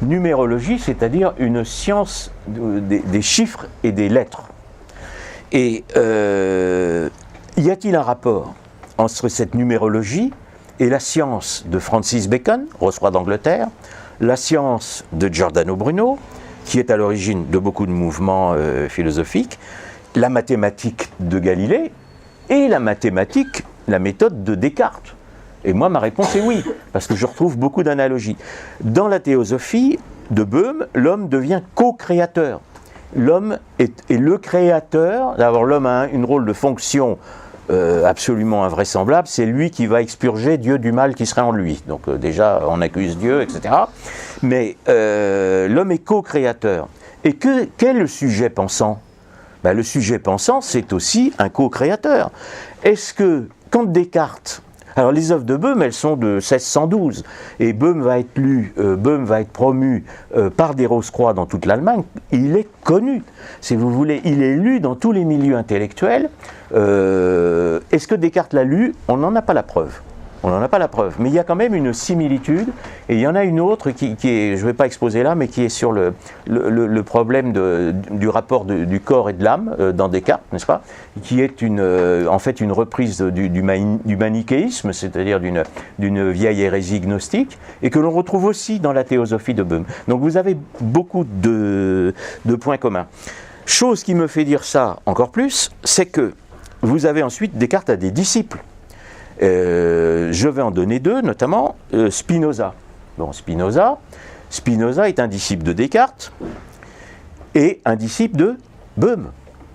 Speaker 2: Numérologie, c'est-à-dire une science des chiffres et des lettres. Et y a-t-il un rapport entre cette numérologie et la science de Francis Bacon, Rose-Croix d'Angleterre, la science de Giordano Bruno, qui est à l'origine de beaucoup de mouvements philosophiques, la mathématique de Galilée et la mathématique, la méthode de Descartes. Et moi, ma réponse est oui, parce que je retrouve beaucoup d'analogies. Dans la théosophie de Boehme, l'homme devient co-créateur. L'homme est le créateur. D'abord, l'homme a un rôle de fonction absolument invraisemblable. C'est lui qui va expurger Dieu du mal qui serait en lui. Donc déjà, on accuse Dieu, etc. Mais l'homme est co-créateur. Et quel est le sujet pensant ? Ben, le sujet pensant, c'est aussi un co-créateur. Est-ce que, quand Descartes... Alors les œuvres de Boehme, elles sont de 1612, et Boehme va être promu par des Rose-Croix dans toute l'Allemagne. Il est connu, si vous voulez, il est lu dans tous les milieux intellectuels. Est-ce que Descartes l'a lu ? On n'en a pas la preuve. On n'en a pas la preuve, mais il y a quand même une similitude, et il y en a une autre qui est, je ne vais pas exposer là, mais qui est sur le problème du rapport du corps et de l'âme dans Descartes, n'est-ce pas ? Qui est en fait une reprise du manichéisme, c'est-à-dire d'une vieille hérésie gnostique, et que l'on retrouve aussi dans la théosophie de Boehme. Donc vous avez beaucoup de points communs. Chose qui me fait dire ça encore plus, c'est que vous avez ensuite Descartes a des disciples. Je vais en donner deux, notamment Spinoza. Bon, Spinoza est un disciple de Descartes et un disciple de Boehme,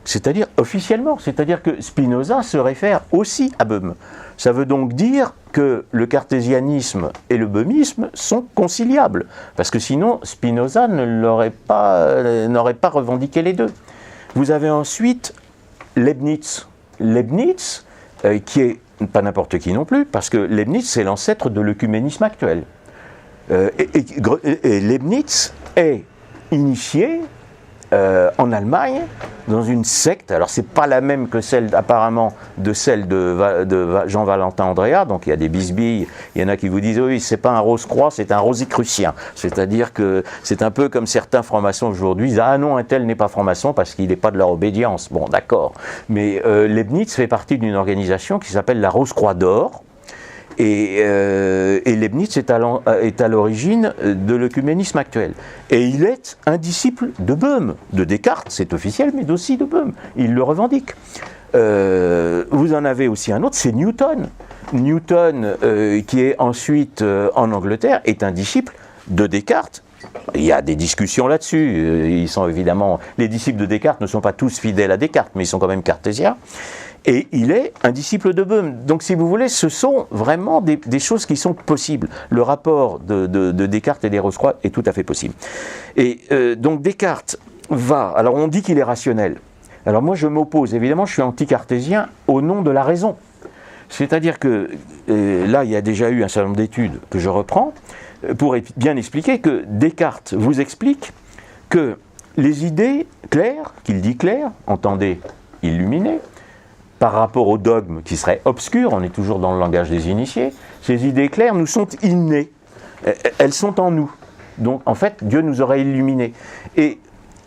Speaker 2: c'est-à-dire officiellement, c'est-à-dire que Spinoza se réfère aussi à Boehme. Ça veut donc dire que le cartésianisme et le boehmisme sont conciliables, parce que sinon Spinoza n'aurait pas revendiqué les deux. Vous avez ensuite Leibniz, qui est pas n'importe qui non plus, parce que Leibniz, c'est l'ancêtre de l'œcuménisme actuel. Et Leibniz est initié en Allemagne dans une secte, alors c'est pas la même que celle apparemment de celle de Jean-Valentin Andréa, donc il y a des bisbilles, il y en a qui vous disent oui, c'est pas un Rose-Croix, c'est un Rosicrucien, c'est-à-dire que c'est un peu comme certains francs-maçons aujourd'hui disent ah non, un tel n'est pas franc-maçon parce qu'il n'est pas de leur obédience. Bon, d'accord, mais Leibniz fait partie d'une organisation qui s'appelle la Rose-Croix d'Or. Et Leibniz est à l'origine de l'œcuménisme actuel. Et il est un disciple de Boehme, de Descartes, c'est officiel, mais aussi de Boehme. Il le revendique. Vous en avez aussi un autre, c'est Newton. Newton, qui est ensuite en Angleterre, est un disciple de Descartes. Il y a des discussions là-dessus. Ils sont évidemment, les disciples de Descartes ne sont pas tous fidèles à Descartes, mais ils sont quand même cartésiens. Et il est un disciple de Boehme. Donc, si vous voulez, ce sont vraiment des choses qui sont possibles. Le rapport de Descartes et des Rose-Croix est tout à fait possible. Et donc, Descartes va... Alors, on dit qu'il est rationnel. Alors, moi, je m'oppose. Évidemment, je suis anti-cartésien au nom de la raison. C'est-à-dire que, là, il y a déjà eu un certain nombre d'études que je reprends pour bien expliquer que Descartes vous explique que les idées claires, qu'il dit claires, entendez, illuminées, par rapport au dogme qui serait obscur, on est toujours dans le langage des initiés, ces idées claires nous sont innées, elles sont en nous. Donc en fait, Dieu nous aurait illuminés. Et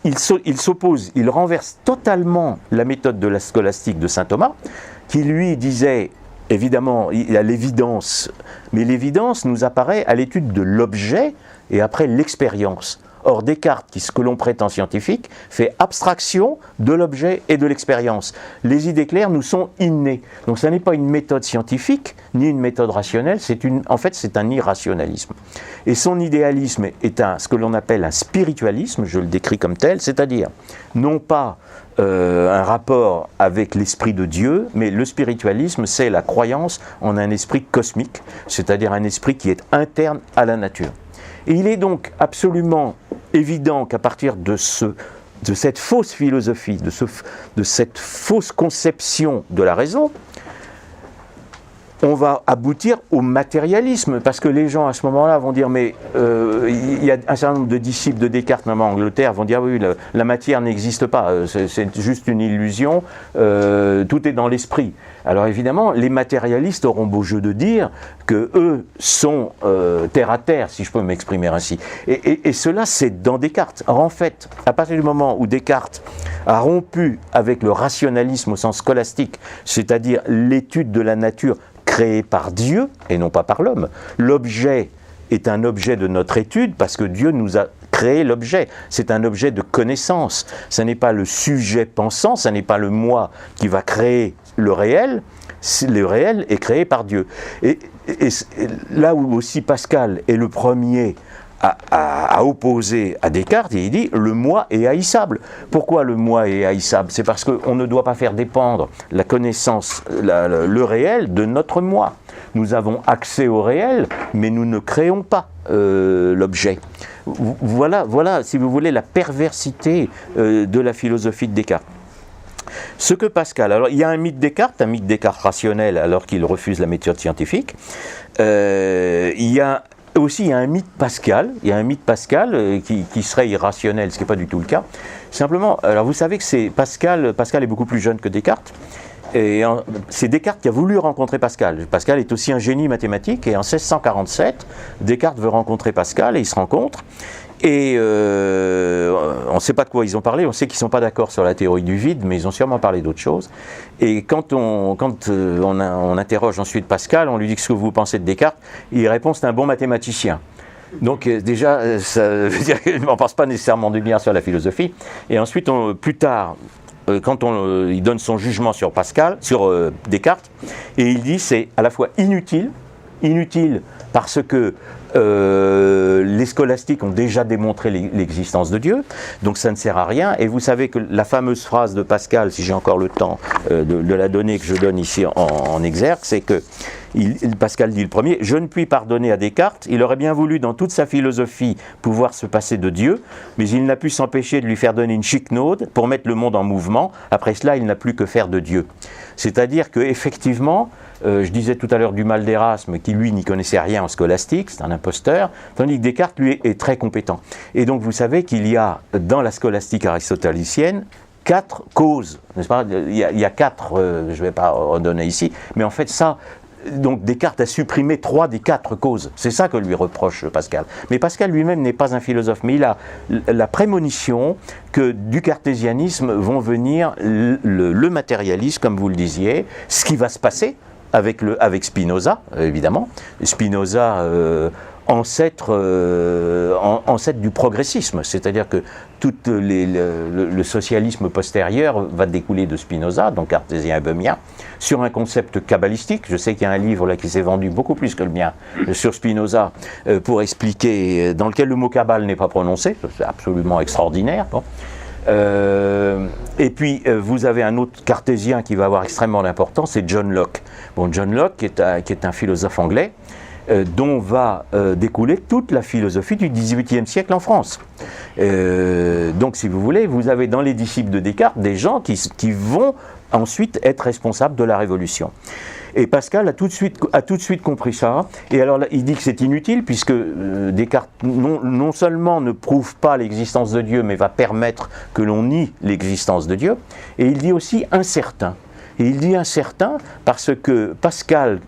Speaker 2: il s'oppose, il renverse totalement la méthode de la scolastique de saint Thomas, qui lui disait, évidemment, il y a l'évidence, mais l'évidence nous apparaît à l'étude de l'objet et après l'expérience. Or, Descartes, ce que l'on prétend scientifique, fait abstraction de l'objet et de l'expérience. Les idées claires nous sont innées. Donc, ça n'est pas une méthode scientifique, ni une méthode rationnelle, en fait, c'est un irrationalisme. Et son idéalisme est ce que l'on appelle un spiritualisme, je le décris comme tel, c'est-à-dire, non pas un rapport avec l'esprit de Dieu, mais le spiritualisme, c'est la croyance en un esprit cosmique, c'est-à-dire un esprit qui est interne à la nature. Et il est donc absolument évident qu'à partir de cette fausse philosophie, de cette fausse conception de la raison, on va aboutir au matérialisme, parce que les gens à ce moment-là vont dire, mais il y a un certain nombre de disciples de Descartes, notamment en Angleterre, vont dire, oui, la matière n'existe pas, c'est juste une illusion, tout est dans l'esprit. Alors évidemment, les matérialistes auront beau jeu de dire que eux sont terre à terre, si je peux m'exprimer ainsi. Et cela, c'est dans Descartes. Or en fait, à partir du moment où Descartes a rompu avec le rationalisme au sens scolastique, c'est-à-dire l'étude de la nature créé par Dieu et non pas par l'homme. L'objet est un objet de notre étude parce que Dieu nous a créé l'objet. C'est un objet de connaissance. Ce n'est pas le sujet pensant, ce n'est pas le moi qui va créer le réel. Le réel est créé par Dieu. Et là où aussi Pascal est le premier à opposer à Descartes, il dit le moi est haïssable. Pourquoi le moi est haïssable? C'est parce qu'on ne doit pas faire dépendre la connaissance, le réel de notre moi. Nous avons accès au réel, mais nous ne créons pas l'objet. Voilà, si vous voulez, la perversité de la philosophie de Descartes. Ce que Pascal, alors il y a un mythe Descartes rationnel alors qu'il refuse la méthode scientifique. Il y a un mythe Pascal, qui serait irrationnel, ce qui n'est pas du tout le cas. Simplement, alors vous savez que Pascal est beaucoup plus jeune que Descartes. Et c'est Descartes qui a voulu rencontrer Pascal. Pascal est aussi un génie mathématique et en 1647, Descartes veut rencontrer Pascal et ils se rencontrent. Et on ne sait pas de quoi ils ont parlé, on sait qu'ils ne sont pas d'accord sur la théorie du vide, mais ils ont sûrement parlé d'autre chose. Et quand on interroge ensuite Pascal, on lui dit ce que vous pensez de Descartes, il répond c'est un bon mathématicien. Donc déjà, ça veut dire qu'il n'en pense pas nécessairement du bien sur la philosophie. Et ensuite, plus tard, quand il donne son jugement sur Descartes, et il dit c'est à la fois inutile parce que les scolastiques ont déjà démontré l'existence de Dieu, donc ça ne sert à rien. Et vous savez que la fameuse phrase de Pascal, si j'ai encore le temps de la donner, que je donne ici en exergue, c'est que Pascal dit le premier: je ne puis pardonner à Descartes, il aurait bien voulu dans toute sa philosophie pouvoir se passer de Dieu, mais il n'a pu s'empêcher de lui faire donner une chiquenaude pour mettre le monde en mouvement. Après cela, il n'a plus que faire de Dieu. C'est-à-dire qu'effectivement, je disais tout à l'heure du mal d'Erasme, qui lui n'y connaissait rien en scolastique, c'est un imposteur, tandis que Descartes, lui, est très compétent. Et donc vous savez qu'il y a, dans la scolastique aristotélicienne, 4 causes, n'est-ce pas? Il y a 4, je ne vais pas redonner ici, mais en fait ça, donc Descartes a supprimé 3 des 4 causes. C'est ça que lui reproche Pascal. Mais Pascal lui-même n'est pas un philosophe, mais il a la prémonition que du cartésianisme vont venir le matérialisme, comme vous le disiez, ce qui va se passer avec Spinoza, évidemment. Spinoza, ancêtre du progressisme, c'est-à-dire que tout le socialisme postérieur va découler de Spinoza, donc cartésien et böhmien, sur un concept kabbalistique. Je sais qu'il y a un livre là qui s'est vendu beaucoup plus que le mien sur Spinoza pour expliquer, dans lequel le mot kabbale n'est pas prononcé, c'est absolument extraordinaire. Bon. Et puis vous avez un autre cartésien qui va avoir extrêmement d'importance, c'est John Locke. Bon, John Locke qui est un philosophe anglais dont va découler toute la philosophie du XVIIIe siècle en France. Donc si vous voulez, vous avez dans les disciples de Descartes des gens qui vont ensuite être responsables de la Révolution. Et Pascal a tout de suite compris ça, et alors là, il dit que c'est inutile, puisque Descartes non seulement ne prouve pas l'existence de Dieu, mais va permettre que l'on nie l'existence de Dieu, et il dit aussi incertain. Et il dit incertain parce que Pascal,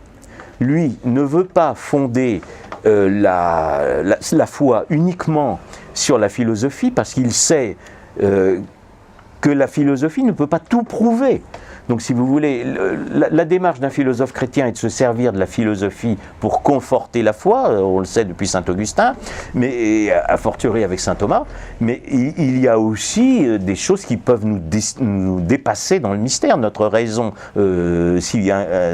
Speaker 2: lui, ne veut pas fonder la foi uniquement sur la philosophie, parce qu'il sait que la philosophie ne peut pas tout prouver. Donc si vous voulez, la démarche d'un philosophe chrétien est de se servir de la philosophie pour conforter la foi, on le sait depuis saint Augustin, mais a fortiori avec saint Thomas, mais il y a aussi des choses qui peuvent nous dépasser dans le mystère. Notre raison, si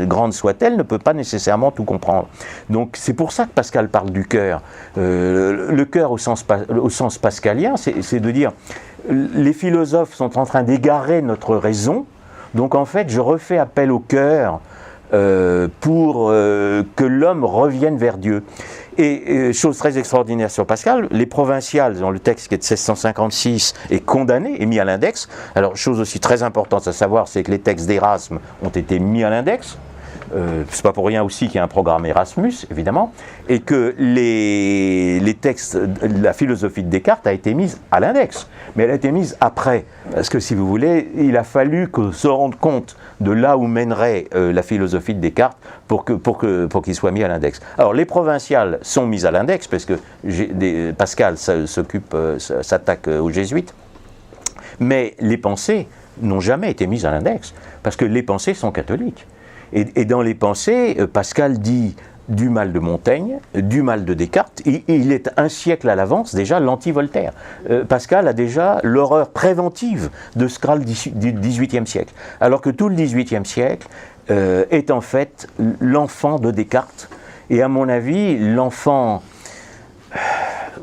Speaker 2: grande soit-elle, ne peut pas nécessairement tout comprendre. Donc c'est pour ça que Pascal parle du cœur. Le cœur au sens pascalien, c'est de dire les philosophes sont en train d'égarer notre raison. Donc en fait, je refais appel au cœur pour que l'homme revienne vers Dieu. Et chose très extraordinaire sur Pascal, les provinciales, dans le texte qui est de 1656, est condamné et mis à l'index. Alors chose aussi très importante à savoir, c'est que les textes d'Erasme ont été mis à l'index. C'est pas pour rien aussi qu'il y a un programme Erasmus, évidemment, et que les textes, la philosophie de Descartes a été mise à l'index, mais elle a été mise après, parce que si vous voulez, il a fallu qu'on se rende compte de là où mènerait la philosophie de Descartes pour qu'il soit mis à l'index. Alors les provinciales sont mises à l'index, parce que Pascal s'attaque aux jésuites, mais les pensées n'ont jamais été mises à l'index, parce que les pensées sont catholiques. Et dans les pensées, Pascal dit du mal de Montaigne, du mal de Descartes. Il est un siècle à l'avance déjà l'anti-Voltaire. Pascal a déjà l'horreur préventive de ce qu'est du XVIIIe siècle. Alors que tout le XVIIIe siècle est en fait l'enfant de Descartes. Et à mon avis, l'enfant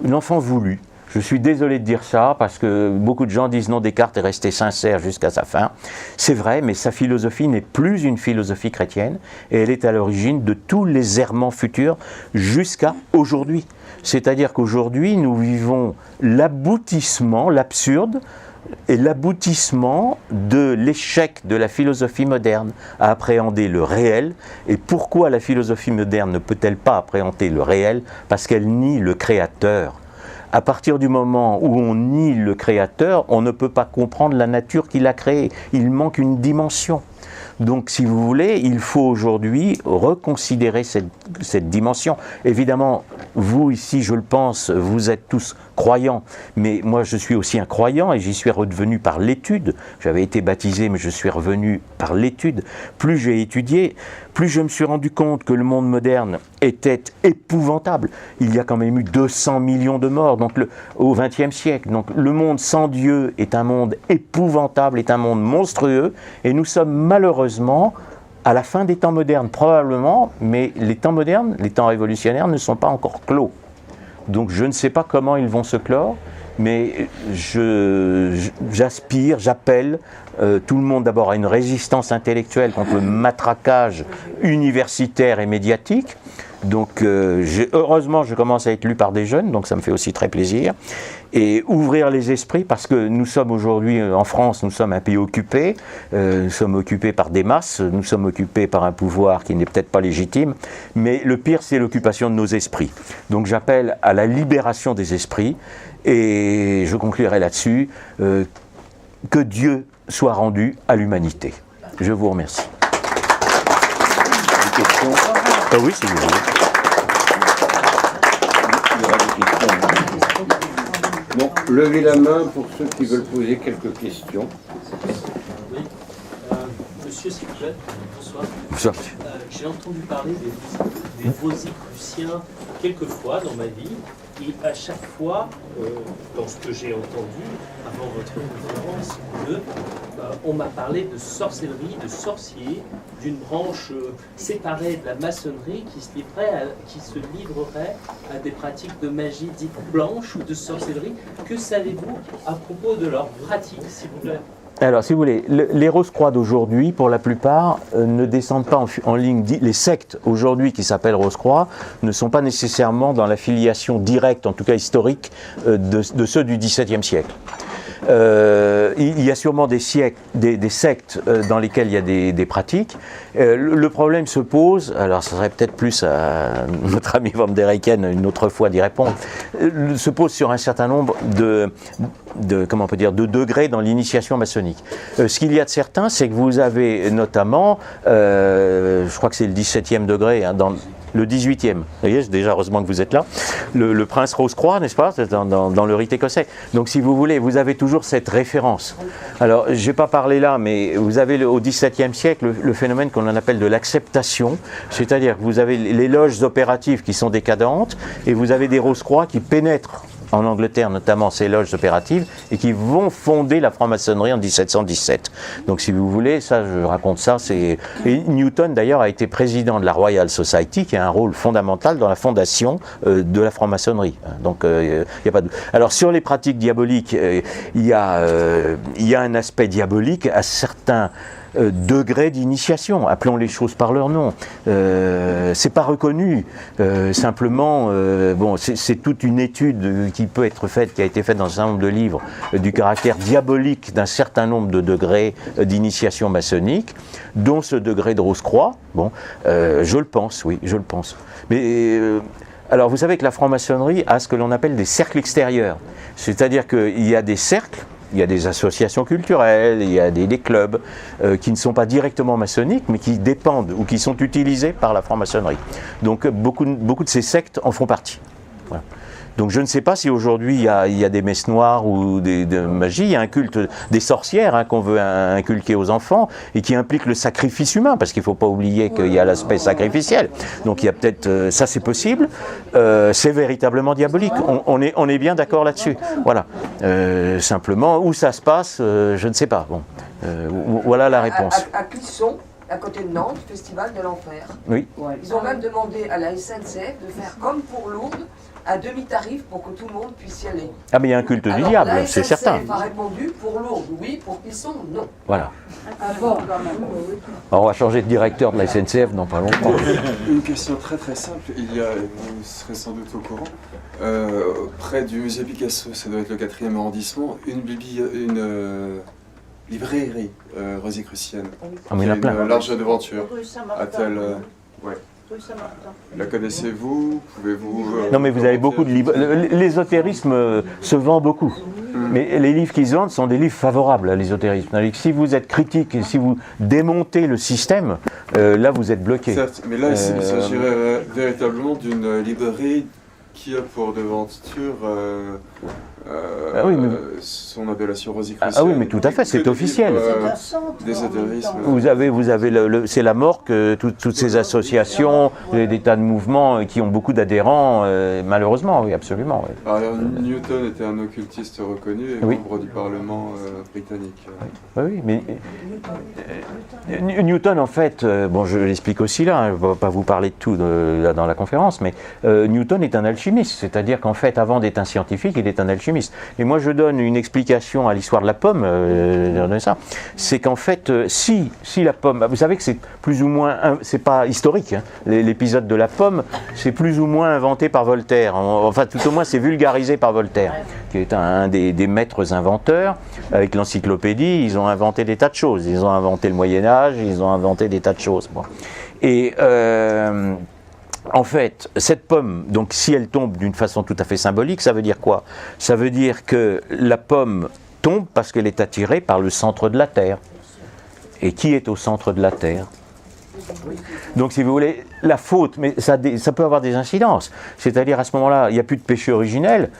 Speaker 2: voulu. Je suis désolé de dire ça parce que beaucoup de gens disent non, Descartes est resté sincère jusqu'à sa fin. C'est vrai, mais sa philosophie n'est plus une philosophie chrétienne et elle est à l'origine de tous les errements futurs jusqu'à aujourd'hui. C'est-à-dire qu'aujourd'hui, nous vivons l'aboutissement, l'absurde et l'aboutissement de l'échec de la philosophie moderne à appréhender le réel. Et pourquoi la philosophie moderne ne peut-elle pas appréhender le réel? Parce qu'elle nie le créateur. À partir du moment où on nie le créateur, on ne peut pas comprendre la nature qu'il a créée. Il manque une dimension. Donc, si vous voulez, il faut aujourd'hui reconsidérer cette dimension. Évidemment, vous ici, je le pense, vous êtes tous croyants, mais moi je suis aussi un croyant et j'y suis redevenu par l'étude. J'avais été baptisé, mais je suis revenu par l'étude. Plus j'ai étudié, plus je me suis rendu compte que le monde moderne était épouvantable. Il y a quand même eu 200 millions de morts au XXe siècle. Donc le monde sans Dieu est un monde épouvantable, est un monde monstrueux, et nous sommes malheureusement à la fin des temps modernes, probablement, mais les temps modernes, les temps révolutionnaires ne sont pas encore clos. Donc je ne sais pas comment ils vont se clore, mais j'aspire, j'appelle tout le monde d'abord à une résistance intellectuelle contre le matraquage universitaire et médiatique. Donc heureusement je commence à être lu par des jeunes, donc ça me fait aussi très plaisir. Et ouvrir les esprits, parce que nous sommes aujourd'hui en France, nous sommes un pays occupé, nous sommes occupés par des masses, nous sommes occupés par un pouvoir qui n'est peut-être pas légitime, mais le pire c'est l'occupation de nos esprits. Donc j'appelle à la libération des esprits, et je conclurai là-dessus, que Dieu soit rendu à l'humanité. Je vous remercie. Des questions ? Oui, si vous voulez.
Speaker 1: Il y aura des questions. Bon, levez la main pour ceux qui veulent poser quelques questions.
Speaker 3: Oui. Monsieur s'il vous plaît, bonsoir.
Speaker 2: Bonsoir.
Speaker 3: J'ai entendu parler des Rosicruciens quelques fois dans ma vie, et à chaque fois, dans ce que j'ai entendu avant votre conférence, on m'a parlé de sorcellerie, de sorciers, d'une branche séparée de la maçonnerie qui se livrerait à des pratiques de magie dites blanches ou de sorcellerie. Que savez-vous à propos de leurs pratiques, s'il vous plaît ?
Speaker 2: Alors, si vous voulez, les Rose-Croix d'aujourd'hui, pour la plupart, ne descendent pas en ligne. Les sectes aujourd'hui qui s'appellent Rose-Croix ne sont pas nécessairement dans la filiation directe, en tout cas historique, de ceux du XVIIe siècle. Il y a sûrement des sectes dans lesquelles il y a des pratiques. Le problème se pose, alors ça serait peut-être plus à notre ami Van der Eycken une autre fois d'y répondre, se pose sur un certain nombre de degrés dans l'initiation maçonnique. Ce qu'il y a de certain, c'est que vous avez notamment, je crois que c'est le 17e degré, dans le 18e, vous voyez, déjà heureusement que vous êtes là, le prince Rose-Croix, n'est-ce pas, dans le rite écossais. Donc si vous voulez, vous avez toujours cette référence. Alors, je ne vais pas parler là, mais vous avez au XVIIe siècle le phénomène qu'on appelle de l'acceptation, c'est-à-dire que vous avez les loges opératives qui sont décadentes, et vous avez des Rose-Croix qui pénètrent en Angleterre, notamment ces loges opératives, et qui vont fonder la franc-maçonnerie en 1717. Donc si vous voulez, ça, je raconte ça, et Newton d'ailleurs a été président de la Royal Society, qui a un rôle fondamental dans la fondation de la franc-maçonnerie. Donc il n'y a pas de... Alors sur les pratiques diaboliques, il y a un aspect diabolique à certains degré d'initiation, appelons les choses par leur nom. C'est pas reconnu. Simplement, c'est toute une étude qui peut être faite, qui a été faite dans un certain nombre de livres, du caractère diabolique d'un certain nombre de degrés d'initiation maçonnique, dont ce degré de Rose-Croix. Bon, je le pense, oui, je le pense. Mais alors, vous savez que la franc-maçonnerie a ce que l'on appelle des cercles extérieurs. C'est-à-dire qu'il y a des cercles. Il y a des associations culturelles, il y a des clubs qui ne sont pas directement maçonniques, mais qui dépendent ou qui sont utilisés par la franc-maçonnerie. Donc beaucoup de ces sectes en font partie. Voilà. Donc je ne sais pas si aujourd'hui il y a des messes noires ou de magie, il y a un culte des sorcières qu'on veut inculquer aux enfants et qui implique le sacrifice humain, parce qu'il ne faut pas oublier qu'il y a l'aspect sacrificiel. Donc il y a peut-être, ça c'est possible, c'est véritablement diabolique, on est bien d'accord là-dessus. Voilà. Simplement, où ça se passe, je ne sais pas. Bon. Voilà la réponse.
Speaker 4: À Clisson, à côté de Nantes, Festival de l'Enfer.
Speaker 2: Oui.
Speaker 4: Ils ont même demandé à la SNCF de faire comme pour Lourdes, à demi-tarif pour que tout le monde puisse y aller.
Speaker 2: Ah mais il y a un culte du diable, c'est certain.
Speaker 4: La SNCF a répondu pour Lourdes, oui, pour Clisson, non.
Speaker 2: Voilà.
Speaker 4: Bon.
Speaker 2: Alors, on va changer de directeur de la SNCF dans pas longtemps.
Speaker 5: Une question très très simple, vous serez sans doute au courant, près du musée Picasso, ça doit être le 4e arrondissement, une librairie rosicrucienne.
Speaker 2: Ah, mais il y en a plein.
Speaker 5: Une large aventure.
Speaker 6: Rue Saint-Martin.
Speaker 5: A-t-elle, ouais.
Speaker 6: Rue Saint-Martin.
Speaker 5: La connaissez-vous? Pouvez-vous...
Speaker 2: Non mais vous avez beaucoup de livres. L'ésotérisme se vend beaucoup. Mais les livres qu'ils vendent sont des livres favorables à l'ésotérisme. Si vous êtes critique et si vous démontez le système, là vous êtes bloqué.
Speaker 5: Certes, mais là il s'agirait véritablement d'une librairie qui a pour devanture son appellation rosicrucienne.
Speaker 2: Ah oui, mais tout à fait, c'est officiel.
Speaker 5: D'ésotérisme.
Speaker 2: Vous avez c'est la morgue, toutes ces associations, des tas de mouvements qui ont beaucoup d'adhérents, malheureusement, oui, absolument. Oui.
Speaker 5: Alors, Newton était un occultiste reconnu et membre du Parlement britannique.
Speaker 2: Oui, mais Newton, en fait, bon, je l'explique aussi là, je ne vais pas vous parler de tout là, dans la conférence, mais Newton est un alchimiste, c'est-à-dire qu'en fait, avant d'être un scientifique, il est un alchimiste. Et moi, je donne une explication à l'histoire de la pomme, c'est qu'en fait, si la pomme, vous savez que c'est plus ou moins, c'est pas historique, hein, l'épisode de la pomme, c'est plus ou moins inventé par Voltaire, enfin tout au moins c'est vulgarisé par Voltaire, qui est un des maîtres inventeurs. Avec l'encyclopédie, ils ont inventé des tas de choses, ils ont inventé le Moyen-Âge, ils ont inventé des tas de choses. Bon. Et en fait, cette pomme, donc si elle tombe d'une façon tout à fait symbolique, ça veut dire quoi? Ça veut dire que la pomme tombe parce qu'elle est attirée par le centre de la Terre. Et qui est au centre de la Terre? Donc si vous voulez, la faute, mais ça peut avoir des incidences. C'est-à-dire à ce moment-là, il n'y a plus de péché originel.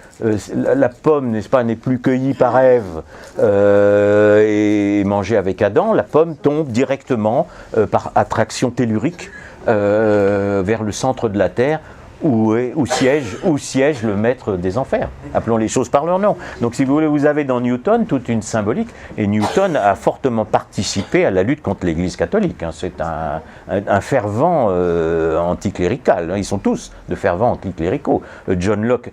Speaker 2: La pomme, n'est-ce pas, n'est plus cueillie par Ève et mangée avec Adam. La pomme tombe directement par attraction tellurique vers le centre de la Terre où siège le maître des enfers. Appelons les choses par leur nom. Donc si vous voulez, vous avez dans Newton toute une symbolique, et Newton a fortement participé à la lutte contre l'Église catholique. Hein. C'est un fervent anticlérical. Hein. Ils sont tous de fervents anticléricaux. John Locke,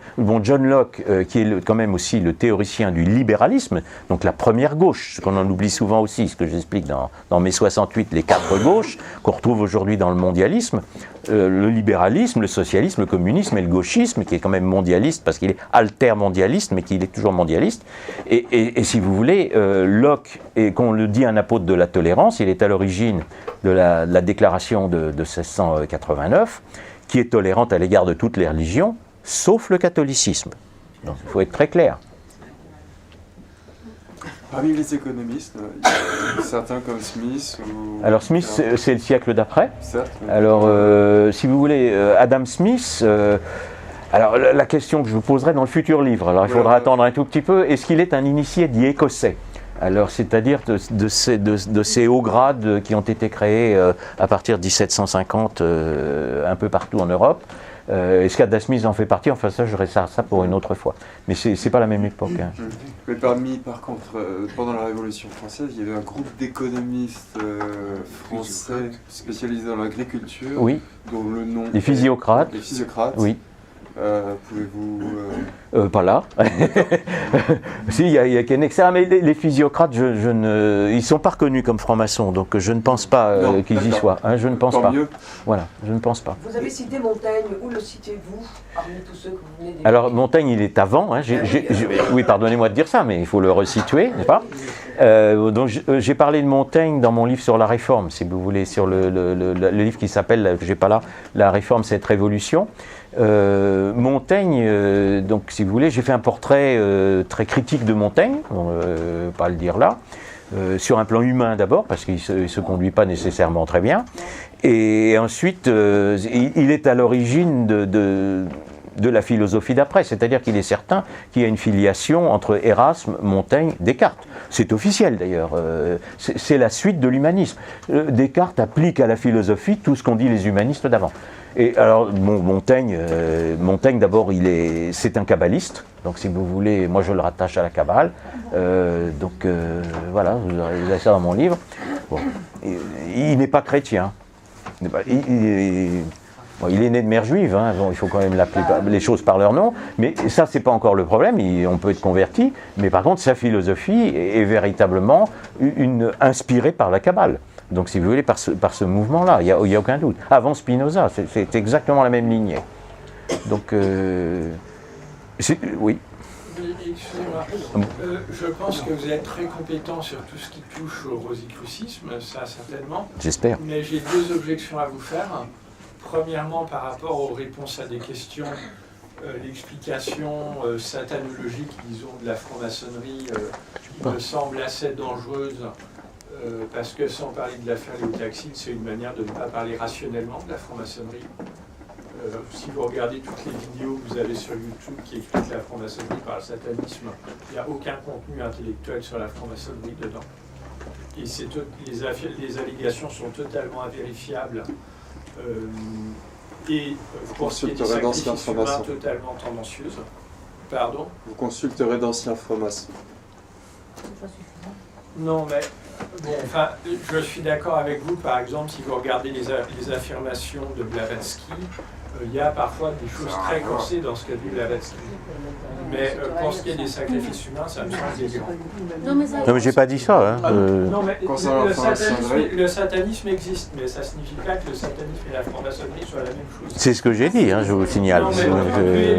Speaker 2: qui est quand même aussi le théoricien du libéralisme, donc la première gauche, ce qu'on en oublie souvent aussi, ce que j'explique dans mes 68, les 4 gauches, qu'on retrouve aujourd'hui dans le mondialisme, le libéralisme, le socialisme, le communisme et le gauchisme, qui est quand même mondialiste, parce qu'il est alter-mondialiste, mais qu'il est toujours mondialiste. Et si vous voulez, Locke, et qu'on le dit un apôtre de la tolérance, il est à l'origine de la déclaration de 1689, qui est tolérante à l'égard de toutes les religions, sauf le catholicisme. Donc il faut être très clair.
Speaker 5: Parmi les économistes, il y a certains comme Smith ou...
Speaker 2: Alors Smith, c'est le siècle d'après.
Speaker 5: Certes.
Speaker 2: Alors, si vous voulez, Adam Smith, alors la question que je vous poserai dans le futur livre, alors il faudra attendre un tout petit peu, est-ce qu'il est un initié dit écossais? Alors, c'est-à-dire de ces hauts grades qui ont été créés à partir de 1750 un peu partout en Europe. Est-ce qu'Adam Smith en fait partie? Enfin, ça, je reste ça pour une autre fois. Mais c'est pas la même époque. Hein.
Speaker 5: Mais par contre, pendant la Révolution française, il y avait un groupe d'économistes français spécialisés dans l'agriculture,
Speaker 2: oui.
Speaker 5: Dont le nom...
Speaker 2: Les physiocrates.
Speaker 5: Les physiocrates.
Speaker 2: Oui.
Speaker 5: Pouvez-vous...
Speaker 2: Pas là. Si, il y a Keinec, mais les physiocrates, ils ne sont pas reconnus comme francs-maçons, donc je ne pense pas qu'ils y soient. Hein, je ne pense pas.
Speaker 5: Mieux.
Speaker 2: Voilà, je ne pense pas.
Speaker 4: Vous avez cité Montaigne, où le citez-vous parmi tous ceux que vous venez d'évoquer?
Speaker 2: Alors Montaigne, il est avant. Hein, oui, pardonnez-moi de dire ça, mais il faut le resituer, n'est-ce pas? Donc j'ai parlé de Montaigne dans mon livre sur la Réforme, si vous voulez, sur le livre qui s'appelle, j'ai pas là, La Réforme, cette révolution. Montaigne, donc si vous voulez, j'ai fait un portrait très critique de Montaigne, pas le dire là, sur un plan humain d'abord, parce qu'il ne se conduit pas nécessairement très bien, et ensuite il est à l'origine de la philosophie d'après, c'est-à-dire qu'il est certain qu'il y a une filiation entre Erasme, Montaigne, Descartes. C'est officiel d'ailleurs, c'est la suite de l'humanisme. Descartes applique à la philosophie tout ce qu'ont dit les humanistes d'avant. Et alors, bon, Montaigne d'abord, c'est un kabbaliste, donc si vous voulez, moi je le rattache à la Kabbale, voilà, vous avez ça dans mon livre. Bon. Il n'est pas chrétien. Il est né de mère juive, hein. Bon, il faut quand même l'appeler les choses par leur nom, mais ça, c'est pas encore le problème, on peut être converti, mais par contre, sa philosophie est véritablement inspirée par la Kabbale. Donc, si vous voulez, par ce mouvement-là, il n'y a aucun doute. Avant Spinoza, c'est exactement la même lignée. Donc, oui.
Speaker 6: Excusez-moi, je pense que vous êtes très compétent sur tout ce qui touche au rosicrucisme, ça certainement.
Speaker 2: J'espère.
Speaker 6: Mais j'ai deux objections à vous faire. Premièrement, par rapport aux réponses à des questions, l'explication satanologique, disons, de la franc-maçonnerie me semble assez dangereuse, parce que sans parler de l'affaire Léotaxine, c'est une manière de ne pas parler rationnellement de la franc-maçonnerie. Si vous regardez toutes les vidéos que vous avez sur YouTube qui expliquent la franc-maçonnerie par le satanisme, il n'y a aucun contenu intellectuel sur la franc-maçonnerie dedans. Et les allégations sont totalement invérifiables. Pour ce qui est des sacrifices humains, totalement tendancieuses. Pardon ?
Speaker 5: Vous consulterez d'anciens francs-maçons.
Speaker 6: Non, mais bon, enfin, je suis d'accord avec vous. Par exemple, si vous regardez les affirmations de Blavatsky, il y a parfois des choses très corsées dans ce qu'a dit Blavatsky. Mais pour ce qui est des sacrifices humains, ça me semble délirant.
Speaker 2: Non, mais j'ai pas dit ça. Hein.
Speaker 6: Non, mais le satanisme existe, mais ça ne signifie pas que le satanisme et la franc-maçonnerie soient la même chose.
Speaker 2: C'est ce que j'ai dit, hein, je vous signale.
Speaker 6: Non, mais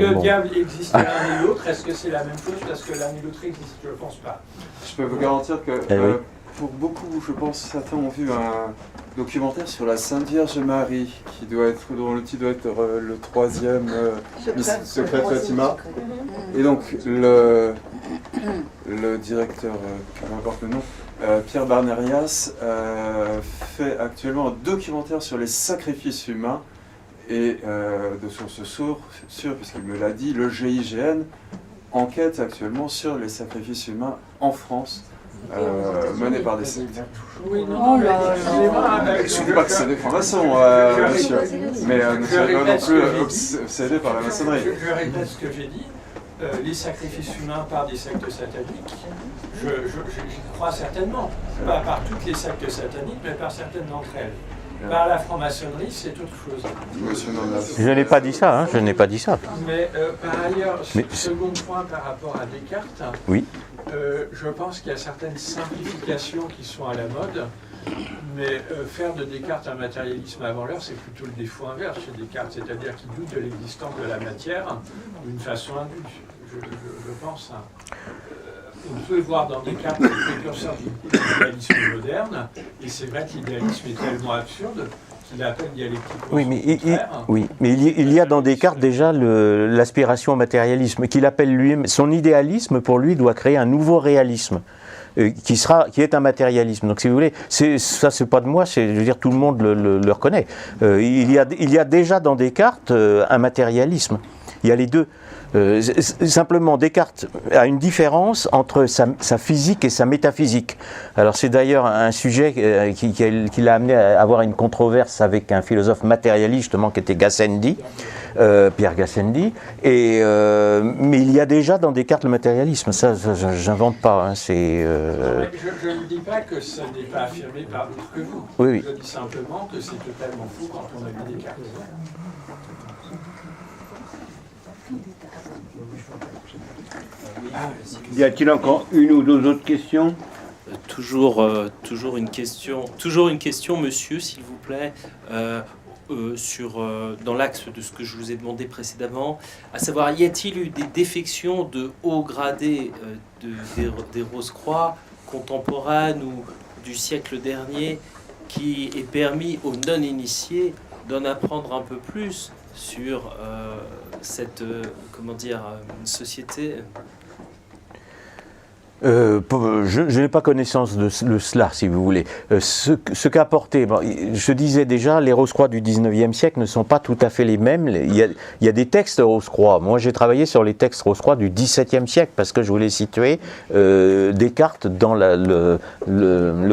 Speaker 6: le diable existe l'un et l'autre. Est-ce que c'est la même chose parce que l'un et l'autre existent? Je ne pense pas.
Speaker 5: Je peux vous garantir que
Speaker 2: oui.
Speaker 5: pour beaucoup, je pense, certains ont vu un documentaire sur la Sainte Vierge Marie, dont le titre doit être le troisième secret de Fatima. Et donc, le directeur, peu importe le nom, Pierre Barnerias, fait actuellement un documentaire sur les sacrifices humains et de sources sûres, puisqu'il me l'a dit, le GIGN enquête actuellement sur les sacrifices humains en France. Mené par des sectes.
Speaker 6: Oui, non,
Speaker 5: je ne dis pas que c'est des francs-maçons, monsieur, mais ne soyez pas non plus obsédés par la maçonnerie.
Speaker 6: Je répète ce que j'ai dit. Les sacrifices humains par des sectes sataniques, j'y crois certainement. Pas par toutes les sectes sataniques, mais par certaines d'entre elles. Par la franc-maçonnerie, c'est autre chose.
Speaker 2: Je n'ai pas dit ça, hein, je n'ai pas dit ça.
Speaker 6: Mais par ailleurs, second point par rapport à Descartes,
Speaker 2: oui.
Speaker 6: Je pense qu'il y a certaines simplifications qui sont à la mode, mais faire de Descartes un matérialisme avant l'heure, c'est plutôt le défaut inverse chez Descartes, c'est-à-dire qu'il doute de l'existence de la matière d'une façon indue, je pense. On peut voir dans Descartes le précurseur de l'idéalisme moderne, et c'est vrai que l'idéalisme est tellement absurde qu'il appelle dialectique.
Speaker 2: Oui, mais il y a dans Descartes déjà l'aspiration au matérialisme, qu'il appelle lui-même, son idéalisme pour lui doit créer un nouveau réalisme. Qui est un matérialisme. Donc, si vous voulez, ça, c'est pas de moi, je veux dire, tout le monde le reconnaît. Il y a déjà dans Descartes un matérialisme. Il y a les deux. Simplement, Descartes a une différence entre sa physique et sa métaphysique. Alors, c'est d'ailleurs un sujet qui l'a amené à avoir une controverse avec un philosophe matérialiste, justement, qui était Gassendi, Pierre Gassendi. Mais il y a déjà dans Descartes le matérialisme. Ça, j'invente pas. Hein,
Speaker 6: je ne dis pas que ça n'est pas affirmé par d'autres que vous.
Speaker 2: Oui.
Speaker 6: Je dis simplement que c'est totalement faux quand on a vu Descartes.
Speaker 1: Y a-t-il encore une ou deux autres questions ?
Speaker 3: Toujours une question, monsieur, s'il vous plaît, dans l'axe de ce que je vous ai demandé précédemment, à savoir, y a-t-il eu des défections de haut gradé des Rose-Croix contemporaines ou du siècle dernier qui ait permis aux non-initiés d'en apprendre un peu plus sur cette société?
Speaker 2: Je n'ai pas connaissance de cela, si vous voulez. Ce qu'a apporté, bon, je disais déjà, les Rose-Croix du 19e siècle ne sont pas tout à fait les mêmes. Il y a des textes Rose-Croix. Moi, j'ai travaillé sur les textes Rose-Croix du 17e siècle parce que je voulais situer Descartes dans le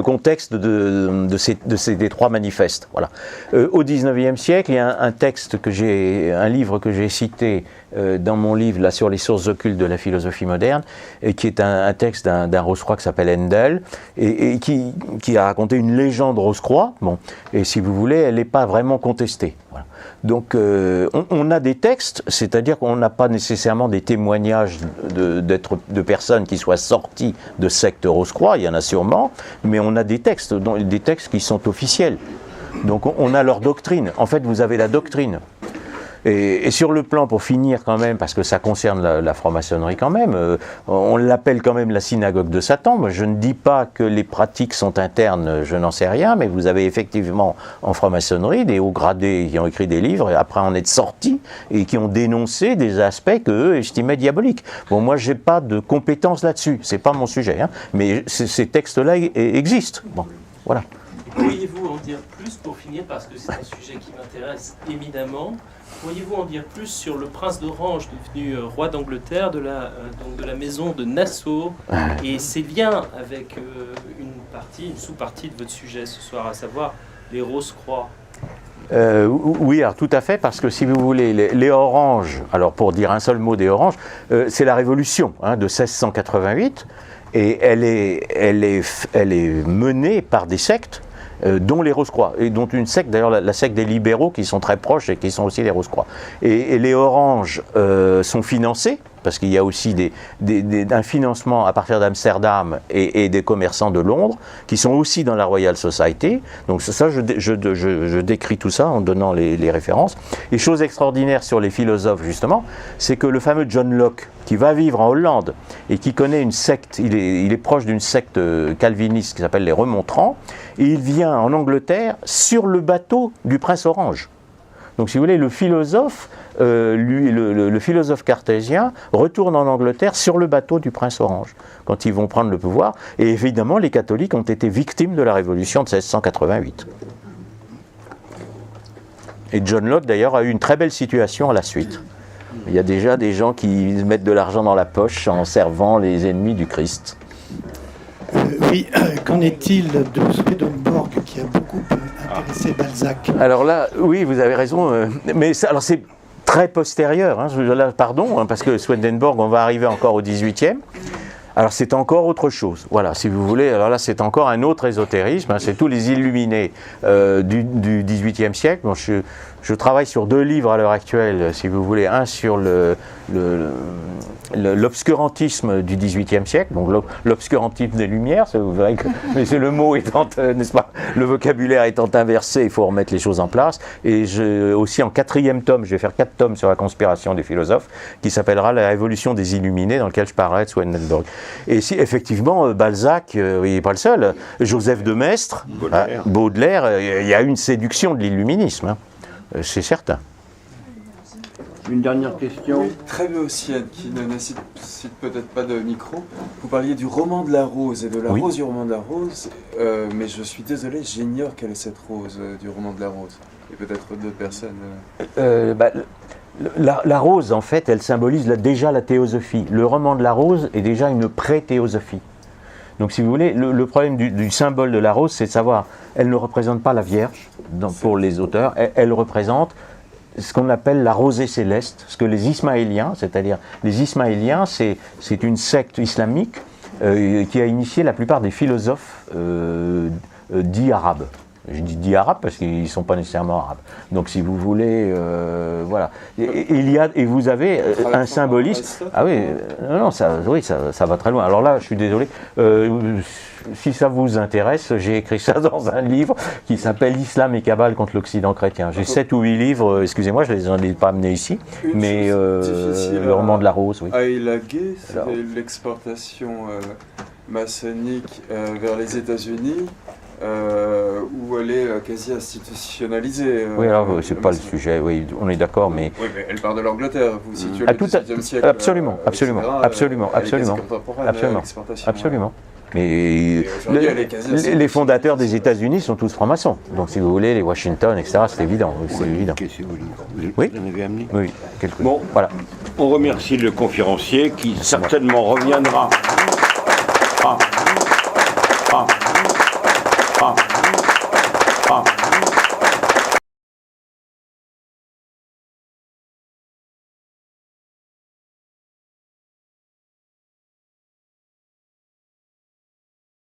Speaker 2: contexte des trois manifestes. Voilà. Au 19e siècle, il y a un livre que j'ai cité dans mon livre là, sur les sources occultes de la philosophie moderne, et qui est un texte d'un Rose-Croix qui s'appelle Handel, et qui a raconté une légende Rose-Croix, bon, et si vous voulez, elle n'est pas vraiment contestée. Voilà. Donc on a des textes, c'est-à-dire qu'on n'a pas nécessairement des témoignages de personnes qui soient sorties de secte Rose-Croix, il y en a sûrement, mais on a des textes qui sont officiels. Donc on a leur doctrine. En fait, vous avez la doctrine. Et sur le plan, pour finir quand même, parce que ça concerne la franc-maçonnerie quand même, on l'appelle quand même la synagogue de Satan. Moi, je ne dis pas que les pratiques sont internes, je n'en sais rien, mais vous avez effectivement en franc-maçonnerie des hauts gradés qui ont écrit des livres, et après en être sortis, et qui ont dénoncé des aspects qu'eux estimaient diaboliques. Bon, moi, j'ai pas de compétences là-dessus, c'est pas mon sujet, hein, mais ces textes-là existent. Bon, voilà.
Speaker 3: Pourriez-vous en dire plus pour finir, parce que c'est un sujet qui m'intéresse éminemment. Pourriez-vous en dire plus sur le prince d'Orange, devenu roi d'Angleterre, donc de la maison de Nassau, et ses liens avec une sous-partie de votre sujet ce soir, à savoir les Rose-Croix?
Speaker 2: Oui, alors tout à fait, parce que si vous voulez, les Oranges, alors pour dire un seul mot des Oranges, c'est la Révolution de 1688, et elle est menée par des sectes, dont les Rose-Croix, et dont une secte, d'ailleurs la secte des libéraux, qui sont très proches et qui sont aussi les Rose-Croix. Et les Oranges sont financés, parce qu'il y a aussi un financement à partir d'Amsterdam et des commerçants de Londres, qui sont aussi dans la Royal Society. Donc ça, je décris tout ça en donnant les références. Et chose extraordinaire sur les philosophes, justement, c'est que le fameux John Locke, qui va vivre en Hollande et qui connaît une secte, il est proche d'une secte calviniste qui s'appelle les Remontrants, et il vient en Angleterre sur le bateau du prince Orange. Donc si vous voulez, le philosophe cartésien retourne en Angleterre sur le bateau du prince Orange, quand ils vont prendre le pouvoir, et évidemment les catholiques ont été victimes de la révolution de 1688. Et John Locke d'ailleurs a eu une très belle situation à la suite. Il y a déjà des gens qui mettent de l'argent dans la poche en servant les ennemis du Christ.
Speaker 7: Oui, qu'en est-il de Swedenborg qui a beaucoup intéressé Balzac?
Speaker 2: Alors là, oui, vous avez raison, mais alors c'est très postérieur, là, pardon, parce que Swedenborg, on va arriver encore au 18e. Alors c'est encore autre chose, voilà, si vous voulez, alors là c'est encore un autre ésotérisme, c'est tous les illuminés du XVIIIe siècle. Bon, je travaille sur 2 livres à l'heure actuelle, si vous voulez, un sur l'obscurantisme du XVIIIe siècle, donc l'obscurantisme des Lumières, c'est vrai que mais c'est le mot étant, n'est-ce pas, le vocabulaire étant inversé, il faut remettre les choses en place. Et aussi en 4e tome, je vais faire 4 tomes sur la conspiration des philosophes, qui s'appellera La Révolution des Illuminés, dans lequel je parlerai de Swedenborg. Et si effectivement Balzac, il n'est pas le seul, Joseph de Maistre, Baudelaire, il y a une séduction de l'illuminisme, c'est certain.
Speaker 1: Une dernière question.
Speaker 5: Très béotienne, qui ne nécessite peut-être pas de micro. Vous parliez du roman de la rose et de la rose du roman de la rose, mais je suis désolé, j'ignore quelle est cette rose du roman de la rose. Et peut-être d'autres personnes.
Speaker 2: La rose, en fait, elle symbolise déjà la théosophie. Le roman de la rose est déjà une pré-théosophie. Donc, si vous voulez, le problème du symbole de la rose, c'est de savoir, elle ne représente pas la Vierge pour les auteurs, elle représente ce qu'on appelle la rosée céleste, ce que les Ismaéliens, c'est-à-dire les Ismaéliens, c'est une secte islamique qui a initié la plupart des philosophes dits arabes. Je dis arabes parce qu'ils ne sont pas nécessairement arabes. Donc si vous voulez, voilà. Et vous avez un symbolisme. Ah oui, non, ça va très loin. Alors là, je suis désolé. Si ça vous intéresse, j'ai écrit ça dans un livre qui s'appelle Islam et Kabbale contre l'Occident chrétien. J'ai 7 ou 8 livres, excusez-moi, je ne les ai pas amenés ici, mais le roman de la rose, oui.
Speaker 5: À élaguer, c'est l'exportation maçonnique vers les États-Unis. où elle est quasi institutionnalisée.
Speaker 2: Oui, alors c'est pas le sujet, oui, on est d'accord, mais...
Speaker 5: Oui, mais elle part de l'Angleterre, vous situez
Speaker 2: Ah,
Speaker 5: le
Speaker 2: tout à-
Speaker 5: XVIIIe siècle.
Speaker 2: absolument, absolument,
Speaker 5: etc.,
Speaker 2: absolument,
Speaker 5: elle est
Speaker 2: absolument,
Speaker 5: quasi contemporaine,
Speaker 2: absolument,
Speaker 5: l'exportation.
Speaker 2: absolument. Mais
Speaker 5: Et aujourd'hui, elle est quasi
Speaker 2: les fondateurs des États-Unis sont tous francs-maçons. Donc, si vous voulez, les Washington, etc., c'est évident. C'est évident.
Speaker 1: Qu'est-ce que vous voulez?
Speaker 2: Oui.
Speaker 1: Vous en avez amené?
Speaker 2: Oui, quelque
Speaker 1: Bon.
Speaker 2: Voilà.
Speaker 1: On remercie le conférencier qui certainement reviendra